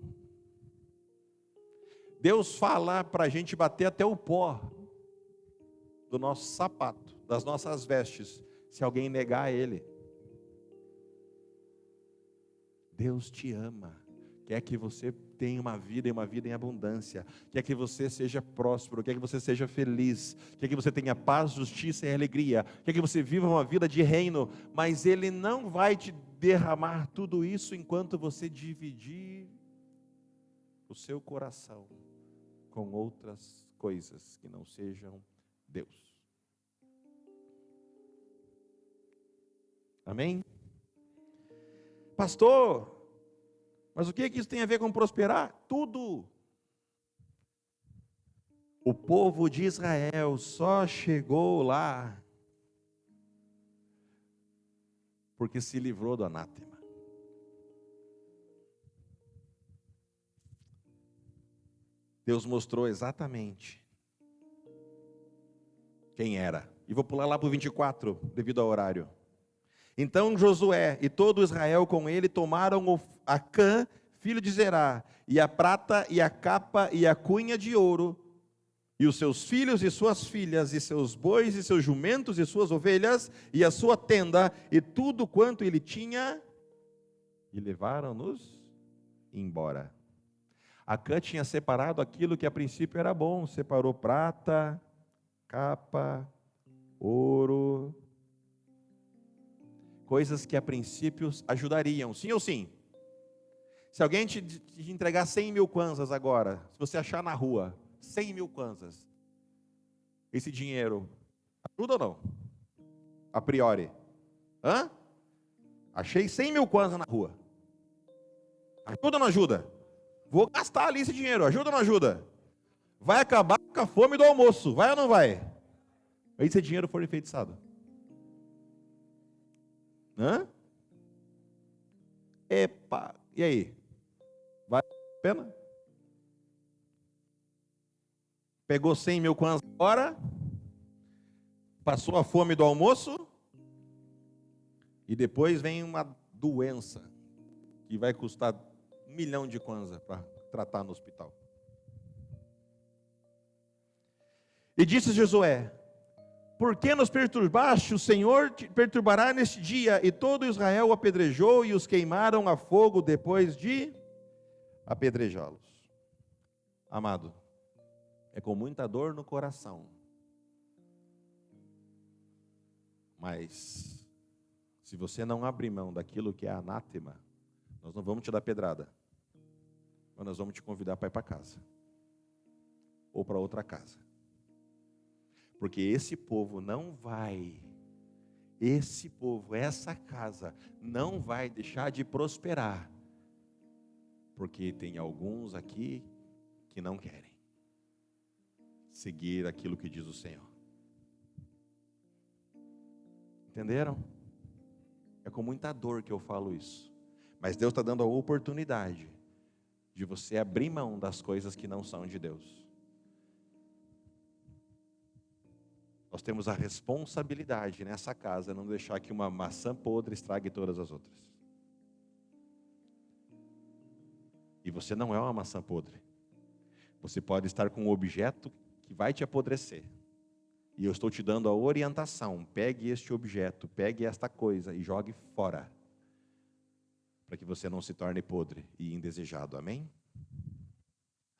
A: Deus fala para a gente bater até o pó do nosso sapato, das nossas vestes, se alguém negar a Ele. Deus te ama. Quer que você tenha uma vida e uma vida em abundância. Quer que você seja próspero. Quer que você seja feliz. Quer que você tenha paz, justiça e alegria. Quer que você viva uma vida de reino. Mas Ele não vai te derramar tudo isso enquanto você dividir o seu coração com outras coisas que não sejam Deus. Amém? Pastor, mas o que isso tem a ver com prosperar? Tudo. O povo de Israel só chegou lá porque se livrou do anátema. Deus mostrou exatamente quem era. E vou pular lá para o 24, devido ao horário. Então Josué e todo Israel com ele tomaram Acã, filho de Zerá, e a prata, e a capa, e a cunha de ouro, e os seus filhos e suas filhas, e seus bois, e seus jumentos, e suas ovelhas, e a sua tenda, e tudo quanto ele tinha, e levaram-nos embora. Acã tinha separado aquilo que a princípio era bom, separou prata, capa, ouro, coisas que a princípio ajudariam, sim ou sim? Se alguém te entregar 100 mil kwanzas agora, se você achar na rua 100 mil kwanzas, esse dinheiro ajuda ou não? A priori. Hã? Achei 100 mil kwanzas na rua. Ajuda ou não ajuda? Vou gastar ali esse dinheiro, ajuda ou não ajuda? Vai acabar com a fome do almoço, vai ou não vai? Aí se esse dinheiro for enfeitiçado. Hã? Epa, e aí? Vale a pena? Pegou 100 mil kwanzas agora, passou a fome do almoço, e depois vem uma doença, que vai custar 1 milhão de kwanzas para tratar no hospital. E disse Josué: por que nos perturbaste? O Senhor te perturbará neste dia. E todo Israel o apedrejou e os queimaram a fogo depois de apedrejá-los. Amado, é com muita dor no coração, mas se você não abrir mão daquilo que é anátema, nós não vamos te dar pedrada, mas nós vamos te convidar para ir para casa ou para outra casa. Porque esse povo não vai, essa casa não vai deixar de prosperar, porque tem alguns aqui que não querem seguir aquilo que diz o Senhor. Entenderam? É com muita dor que eu falo isso, mas Deus está dando a oportunidade de você abrir mão das coisas que não são de Deus. Nós temos a responsabilidade nessa casa, não deixar que uma maçã podre estrague todas as outras. E você não é uma maçã podre. Você pode estar com um objeto que vai te apodrecer. E eu estou te dando a orientação: pegue este objeto, pegue esta coisa e jogue fora, para que você não se torne podre e indesejado. Amém?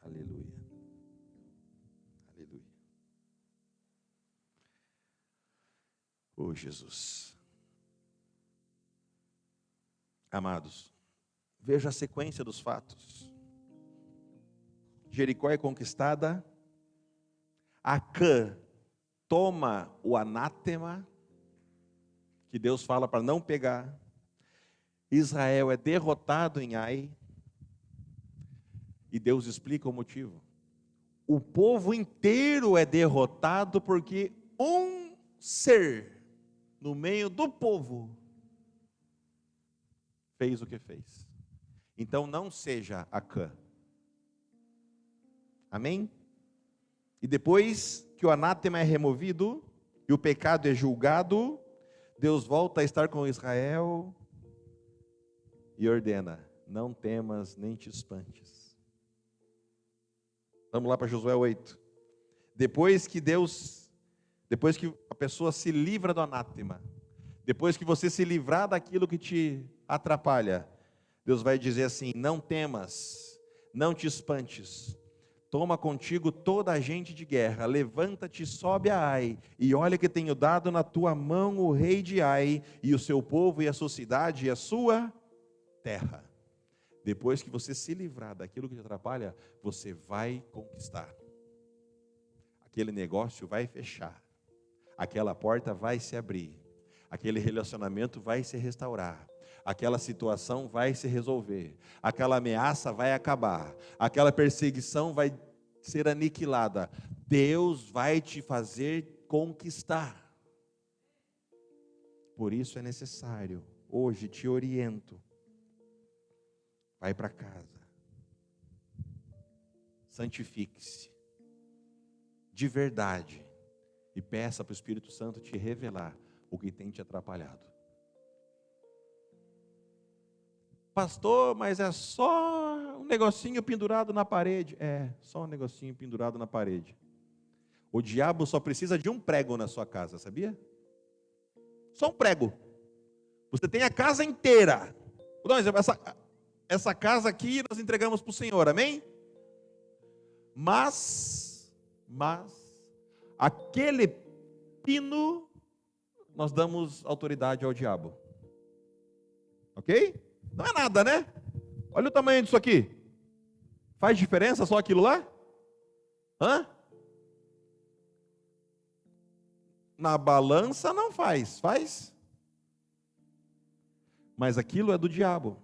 A: Aleluia. Aleluia. Oh, Jesus. Amados, veja a sequência dos fatos. Jericó é conquistada, Acã toma o anátema, que Deus fala para não pegar, Israel é derrotado em Ai, e Deus explica o motivo. O povo inteiro é derrotado porque um ser no meio do povo fez o que fez. Então não seja Acã. Amém? E depois que o anátema é removido e o pecado é julgado, Deus volta a estar com Israel e ordena: não temas nem te espantes. Vamos lá para Josué 8. Depois que a pessoa se livra do anátema, depois que você se livrar daquilo que te atrapalha, Deus vai dizer assim: não temas, não te espantes. Toma contigo toda a gente de guerra, levanta-te, sobe a Ai, e olha que tenho dado na tua mão o rei de Ai, e o seu povo, e a sua cidade, e a sua terra. Depois que você se livrar daquilo que te atrapalha, você vai conquistar. Aquele negócio vai fechar, aquela porta vai se abrir, aquele relacionamento vai se restaurar, aquela situação vai se resolver, aquela ameaça vai acabar, aquela perseguição vai ser aniquilada. Deus vai te fazer conquistar. Por isso é necessário, hoje te oriento, vai para casa, santifique-se, de verdade, e peça para o Espírito Santo te revelar o que tem te atrapalhado. Pastor, mas é só um negocinho pendurado na parede. É, só um negocinho pendurado na parede. O diabo só precisa de um prego na sua casa, sabia? Só um prego. Você tem a casa inteira. Vou dar um exemplo. Essa casa aqui nós entregamos para o Senhor, amém? Mas, aquele pino, nós damos autoridade ao diabo. Ok? Não é nada, né? Olha o tamanho disso aqui. Faz diferença só aquilo lá? Hã? Na balança não faz. Faz? Mas aquilo é do diabo.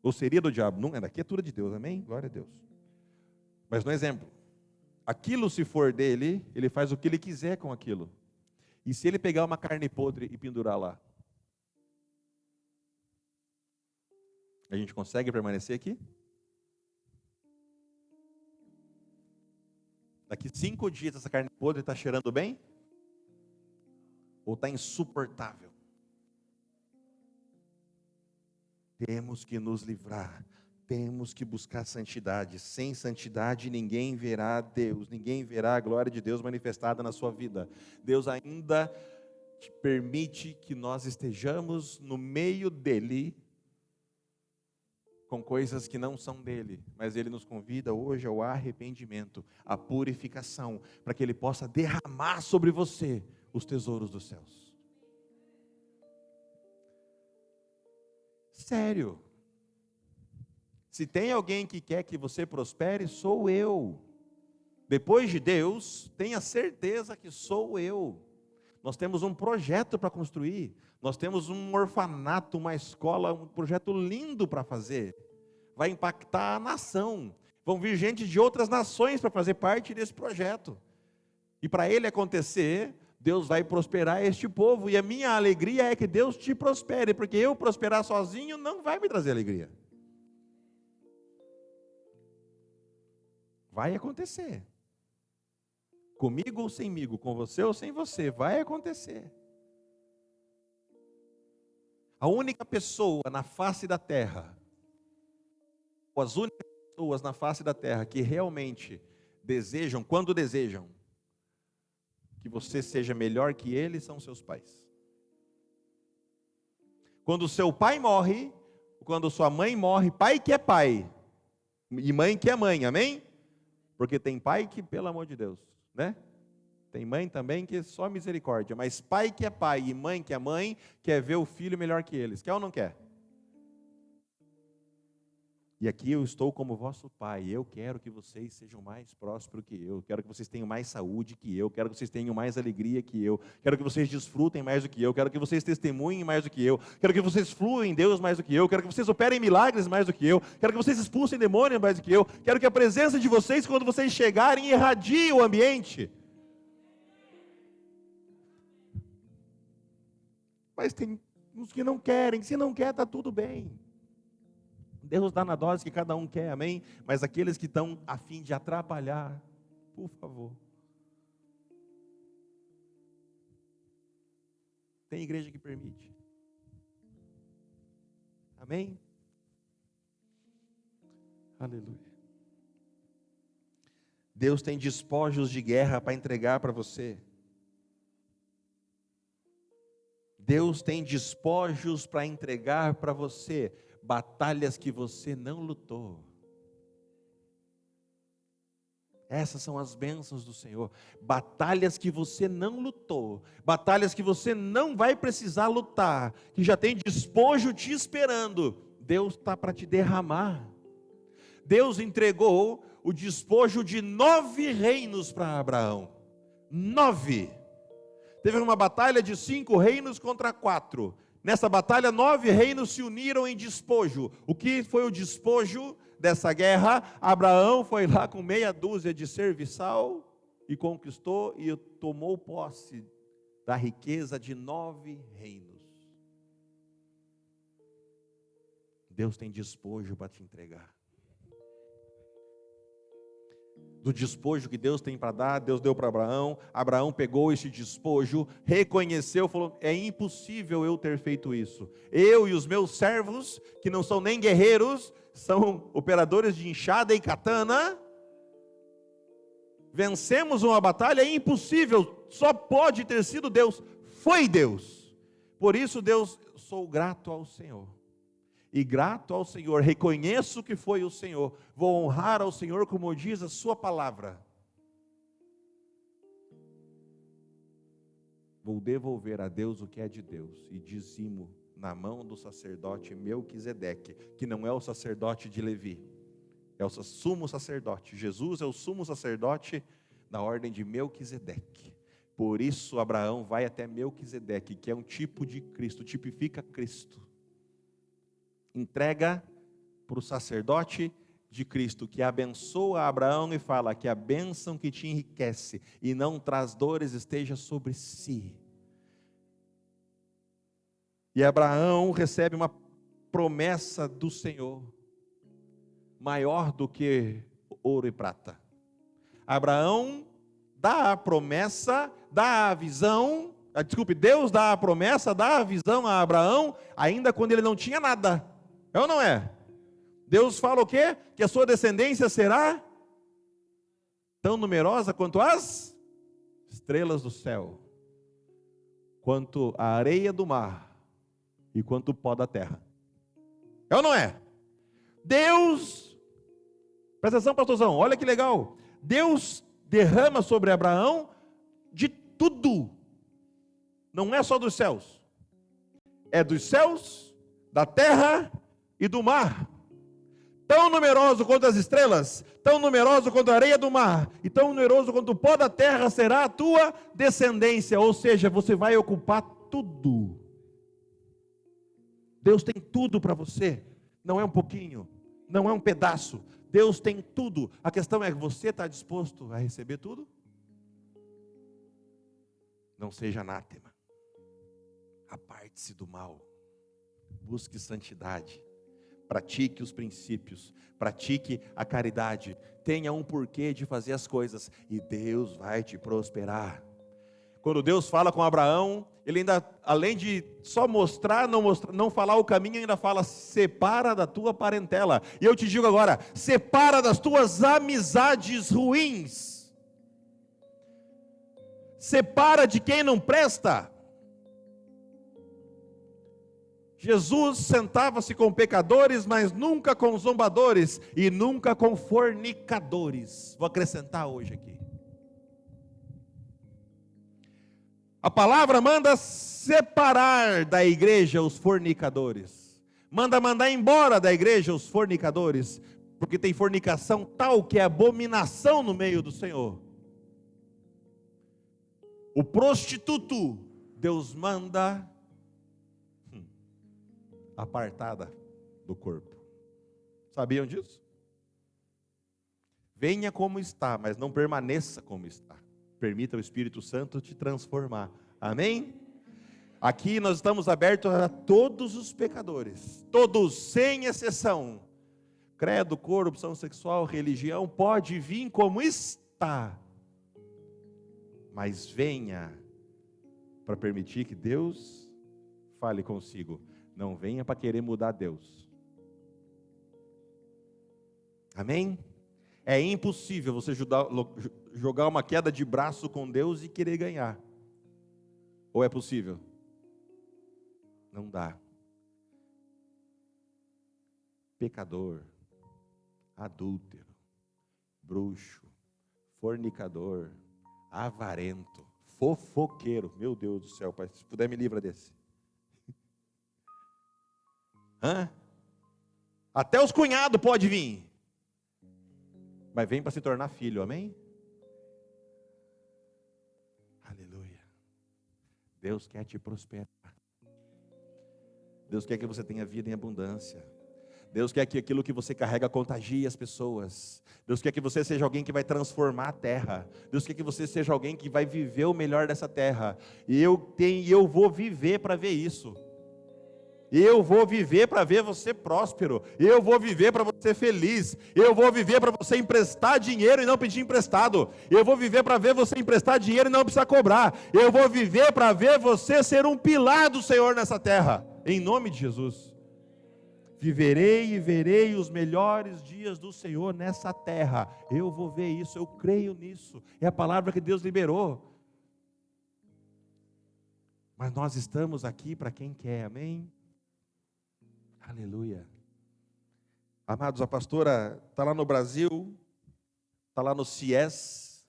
A: Ou seria do diabo. Não, é criatura de Deus, amém? Glória a Deus. Mas no exemplo, aquilo se for dele, ele faz o que ele quiser com aquilo. E se ele pegar uma carne podre e pendurar lá? A gente consegue permanecer aqui? Daqui 5 dias essa carne podre está cheirando bem? Ou está insuportável? Temos que nos livrar. Temos que buscar santidade. Sem santidade ninguém verá Deus. Ninguém verá a glória de Deus manifestada na sua vida. Deus ainda permite que nós estejamos no meio dele, com coisas que não são dele, mas ele nos convida hoje ao arrependimento, à purificação, para que ele possa derramar sobre você os tesouros dos céus. Sério. Se tem alguém que quer que você prospere, sou eu. Depois de Deus, tenha certeza que sou eu. Nós temos um projeto para construir. Nós temos um orfanato, uma escola, um projeto lindo para fazer. Vai impactar a nação. Vão vir gente de outras nações para fazer parte desse projeto. E para ele acontecer, Deus vai prosperar este povo. E a minha alegria é que Deus te prospere, porque eu prosperar sozinho não vai me trazer alegria. Vai acontecer. Comigo ou semigo, com você ou sem você, vai acontecer. A única pessoa na face da terra, ou as únicas pessoas na face da terra que realmente desejam, quando desejam, que você seja melhor que eles, são seus pais. Quando seu pai morre, quando sua mãe morre, pai que é pai, e mãe que é mãe, amém? Porque tem pai que, pelo amor de Deus, né? Tem mãe também que é só misericórdia, mas pai que é pai e mãe que é mãe, quer ver o filho melhor que eles, quer ou não quer? E aqui eu estou como vosso pai, eu quero que vocês sejam mais prósperos que eu, quero que vocês tenham mais saúde que eu, quero que vocês tenham mais alegria que eu, quero que vocês desfrutem mais do que eu, quero que vocês testemunhem mais do que eu, quero que vocês fluam em Deus mais do que eu, quero que vocês operem milagres mais do que eu, quero que vocês expulsem demônios mais do que eu, quero que a presença de vocês, quando vocês chegarem, irradie o ambiente. Mas tem uns que não querem, se não quer, está tudo bem. Deus dá na dose que cada um quer, amém? Mas aqueles que estão a fim de atrapalhar, por favor. Tem igreja que permite. Amém? Aleluia. Deus tem despojos de guerra para entregar para você. Deus tem despojos para entregar para você. Batalhas que você não lutou. Essas são as bênçãos do Senhor. Batalhas que você não lutou. Batalhas que você não vai precisar lutar. Que já tem despojo te esperando. Deus está para te derramar. Deus entregou o despojo de 9 reinos para Abraão. 9. Teve uma batalha de 5 reinos contra 4. Nessa batalha, 9 reinos se uniram em despojo. O que foi o despojo dessa guerra? Abraão foi lá com meia dúzia de serviçal e conquistou e tomou posse da riqueza de 9 reinos. Deus tem despojo para te entregar. do despojo que Deus tem para dar, Deus deu para Abraão. Abraão pegou esse despojo, reconheceu, falou: é impossível eu ter feito isso. Eu e os meus servos, que não são nem guerreiros, são operadores de enxada e katana, vencemos uma batalha, é impossível, só pode ter sido Deus. Foi Deus. Por isso, Deus, sou grato ao Senhor. E grato ao Senhor, reconheço que foi o Senhor, vou honrar ao Senhor como diz a sua palavra. Vou devolver a Deus o que é de Deus, e dizimo na mão do sacerdote Melquisedeque, que não é o sacerdote de Levi, é o sumo sacerdote. Jesus é o sumo sacerdote da ordem de Melquisedeque. Por isso Abraão vai até Melquisedeque, que é um tipo de Cristo, tipifica Cristo. Entrega para o sacerdote de Cristo, que abençoa Abraão e fala que a bênção que te enriquece e não traz dores esteja sobre si. E Abraão recebe uma promessa do Senhor, maior do que ouro e prata. Abraão dá a promessa, dá a visão, Deus dá a promessa, dá a visão a Abraão, ainda quando ele não tinha nada. É ou não é? Deus fala o quê? Que a sua descendência será tão numerosa quanto as estrelas do céu, quanto a areia do mar e quanto o pó da terra. É ou não é? Deus, presta atenção, pastorzão, olha que legal. Deus derrama sobre Abraão de tudo. Não é só dos céus. É dos céus, da terra e do mar. Tão numeroso quanto as estrelas, tão numeroso quanto a areia do mar, e tão numeroso quanto o pó da terra será a tua descendência. Ou seja, você vai ocupar tudo. Deus tem tudo para você. Não é um pouquinho, não é um pedaço. Deus tem tudo. A questão é, você está disposto a receber tudo? Não seja anátema. Aparte-se do mal. Busque santidade. Pratique os princípios. Pratique a caridade. Tenha um porquê de fazer as coisas. E Deus vai te prosperar. Quando Deus fala com Abraão, ele ainda, além de só mostrar, não falar o caminho, ainda fala: separa da tua parentela. E eu te digo agora: separa das tuas amizades ruins. Separa de quem não presta. Jesus sentava-se com pecadores, mas nunca com zombadores e nunca com fornicadores. Vou acrescentar hoje aqui. A palavra manda separar da igreja os fornicadores. Manda mandar embora da igreja os fornicadores, porque tem fornicação tal que é abominação no meio do Senhor. O prostituto, Deus manda apartada do corpo. Sabiam disso? Venha como está, mas não permaneça como está. Permita o Espírito Santo te transformar. Amém? Aqui nós estamos abertos a todos os pecadores. Todos, sem exceção. Credo, cor, opção sexual, religião, pode vir como está. Mas venha para permitir que Deus fale consigo. Não venha para querer mudar Deus. Amém? É impossível você jogar uma queda de braço com Deus e querer ganhar. Ou é possível? Não dá. Pecador, adúltero, bruxo, fornicador, avarento, fofoqueiro. Meu Deus do céu, pai, se puder me livra desse. Até os cunhados pode vir. Mas vem para se tornar filho, amém? Aleluia. Deus quer te prosperar. Deus quer que você tenha vida em abundância. Deus quer que aquilo que você carrega contagie as pessoas. Deus quer que você seja alguém que vai transformar a terra. Deus quer que você seja alguém que vai viver o melhor dessa terra. E eu vou viver para ver isso. Eu vou viver para ver você próspero. Eu vou viver para você feliz. Eu vou viver para você emprestar dinheiro e não pedir emprestado. Eu vou viver para ver você emprestar dinheiro e não precisar cobrar. Eu vou viver para ver você ser um pilar do Senhor nessa terra. Em nome de Jesus. Viverei e verei os melhores dias do Senhor nessa terra. Eu vou ver isso, eu creio nisso. É a palavra que Deus liberou. Mas nós estamos aqui para quem quer, amém? Aleluia. Amados, a pastora está lá no Brasil, está lá no CIES,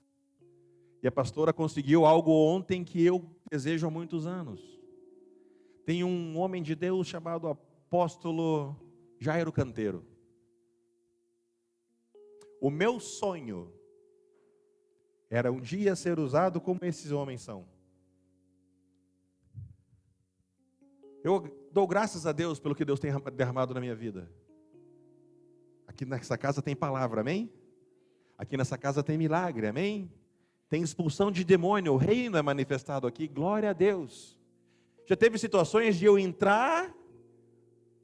A: e a pastora conseguiu algo ontem que eu desejo há muitos anos. Tem um homem de Deus chamado apóstolo Jairo Canteiro. O meu sonho era um dia ser usado como esses homens são. Eu dou graças a Deus pelo que Deus tem derramado na minha vida. Aqui nessa casa tem palavra, amém? Aqui nessa casa tem milagre, amém? Tem expulsão de demônio, o reino é manifestado aqui, glória a Deus. Já teve situações de eu entrar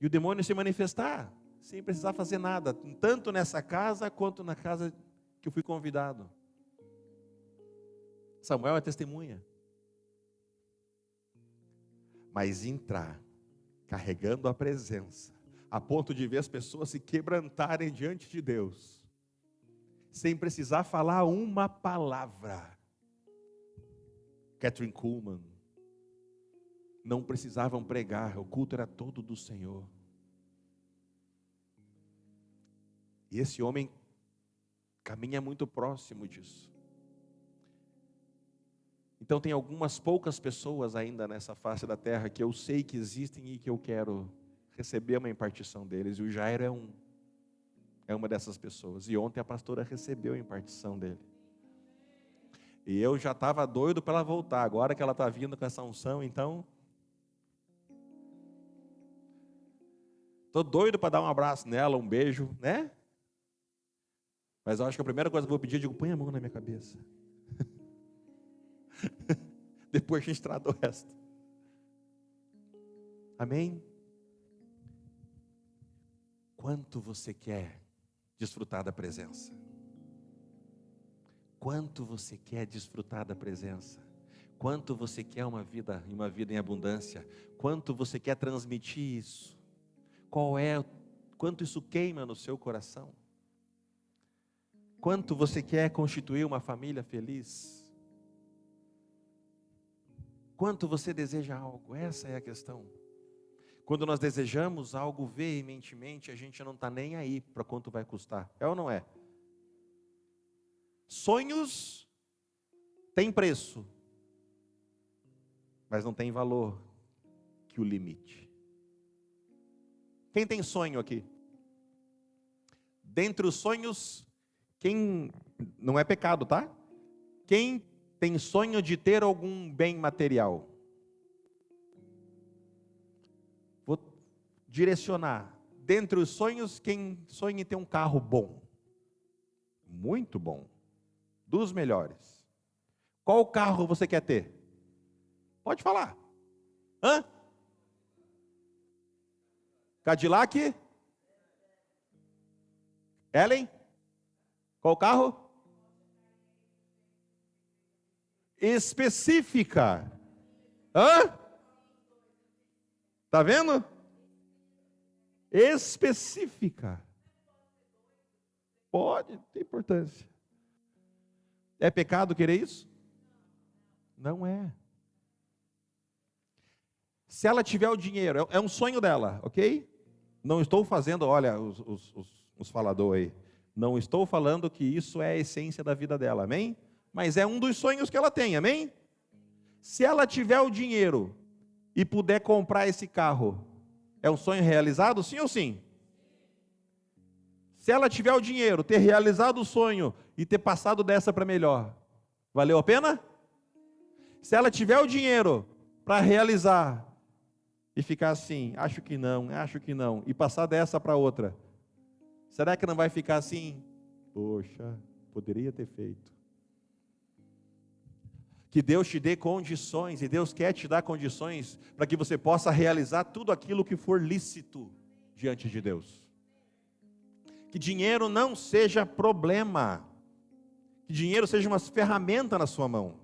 A: e o demônio se manifestar, sem precisar fazer nada, tanto nessa casa quanto na casa que eu fui convidado. Samuel é testemunha. Mas entrar, carregando a presença, a ponto de ver as pessoas se quebrantarem diante de Deus, sem precisar falar uma palavra. Kathryn Kuhlman, não precisavam pregar, o culto era todo do Senhor. E esse homem caminha muito próximo disso. Então tem algumas poucas pessoas ainda nessa face da terra que eu sei que existem e que eu quero receber uma impartição deles. E o Jairo é uma dessas pessoas. E ontem a pastora recebeu a impartição dele. E eu já estava doido para ela voltar. Agora que ela está vindo com essa unção, então estou doido para dar um abraço nela, um beijo, né? Mas eu acho que a primeira coisa que eu vou pedir, eu digo, põe a mão na minha cabeça. Depois a gente trata o resto. Amém? Quanto você quer desfrutar da presença? Quanto você quer desfrutar da presença? Quanto você quer uma vida em abundância? Quanto você quer transmitir isso? Quanto isso queima no seu coração? Quanto você quer constituir uma família feliz? Quanto você deseja algo? Essa é a questão. Quando nós desejamos algo veementemente, a gente não está nem aí para quanto vai custar. É ou não é? Sonhos têm preço, mas não tem valor que o limite. Quem tem sonho aqui? Dentre os sonhos, quem não é pecado, tá? Quem tem sonho de ter algum bem material? Vou direcionar. Dentre os sonhos, quem sonha em ter um carro bom? Muito bom. Dos melhores. Qual carro você quer ter? Pode falar. Hã? Cadillac? Ellen? Qual carro? Específica. Hã? Tá vendo? Específica. Pode ter importância. É pecado querer isso? Não é. Se ela tiver o dinheiro, é um sonho dela, ok? Não estou fazendo, olha, os faladores aí. Não estou falando que isso é a essência da vida dela, amém? Mas é um dos sonhos que ela tem, amém? Se ela tiver o dinheiro e puder comprar esse carro, é um sonho realizado, sim ou sim? Se ela tiver o dinheiro, ter realizado o sonho e ter passado dessa para melhor, valeu a pena? Se ela tiver o dinheiro para realizar e ficar assim, acho que não, e passar dessa para outra, será que não vai ficar assim? Poxa, poderia ter feito. Que Deus te dê condições, e Deus quer te dar condições para que você possa realizar tudo aquilo que for lícito diante de Deus. Que dinheiro não seja problema, que dinheiro seja uma ferramenta na sua mão.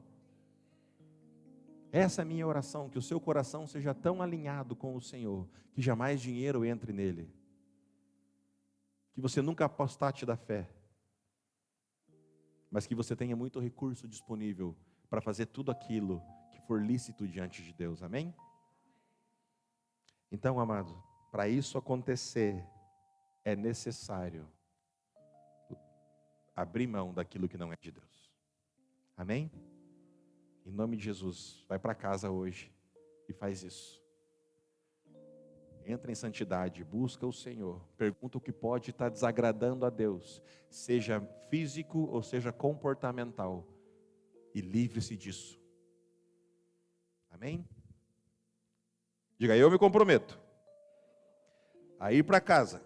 A: Essa é a minha oração, que o seu coração seja tão alinhado com o Senhor, que jamais dinheiro entre nele. Que você nunca apostate da fé, mas que você tenha muito recurso disponível para fazer tudo aquilo que for lícito diante de Deus, amém? Então, amado, para isso acontecer, é necessário abrir mão daquilo que não é de Deus, amém? Em nome de Jesus, vai para casa hoje e faz isso. Entra em santidade, busca o Senhor, pergunta o que pode estar desagradando a Deus, seja físico ou seja comportamental, e livre-se disso. Amém? Diga, eu me comprometo a ir para casa,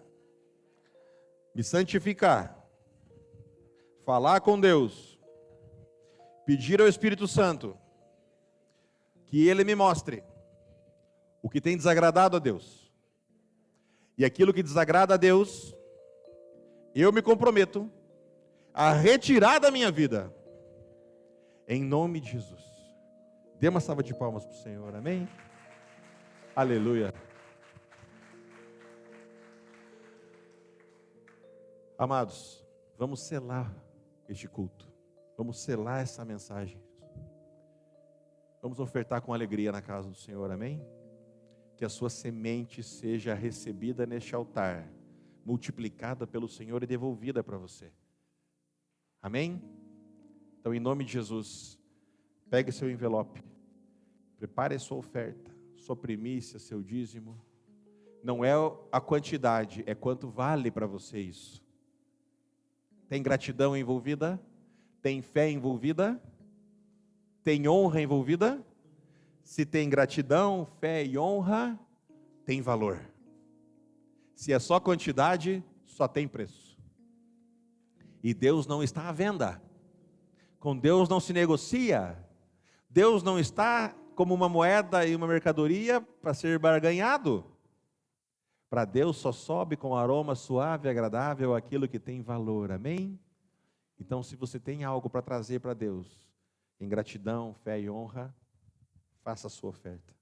A: me santificar, falar com Deus, pedir ao Espírito Santo que Ele me mostre o que tem desagradado a Deus. E aquilo que desagrada a Deus, eu me comprometo a retirar da minha vida. Em nome de Jesus. Dê uma salva de palmas para o Senhor, amém? Aleluia. Amados, vamos selar este culto. Vamos selar essa mensagem. Vamos ofertar com alegria na casa do Senhor, amém? Que a sua semente seja recebida neste altar, multiplicada pelo Senhor e devolvida para você. Amém? Então, em nome de Jesus, pegue seu envelope, prepare a sua oferta, sua primícia, seu dízimo. Não é a quantidade, é quanto vale para você isso. Tem gratidão envolvida? Tem fé envolvida? Tem honra envolvida? Se tem gratidão, fé e honra, tem valor. Se é só quantidade, só tem preço. E Deus não está à venda. Com Deus não se negocia. Deus não está como uma moeda e uma mercadoria para ser barganhado. Para Deus só sobe com aroma suave e agradável aquilo que tem valor, amém? Então, se você tem algo para trazer para Deus, em gratidão, fé e honra, faça a sua oferta.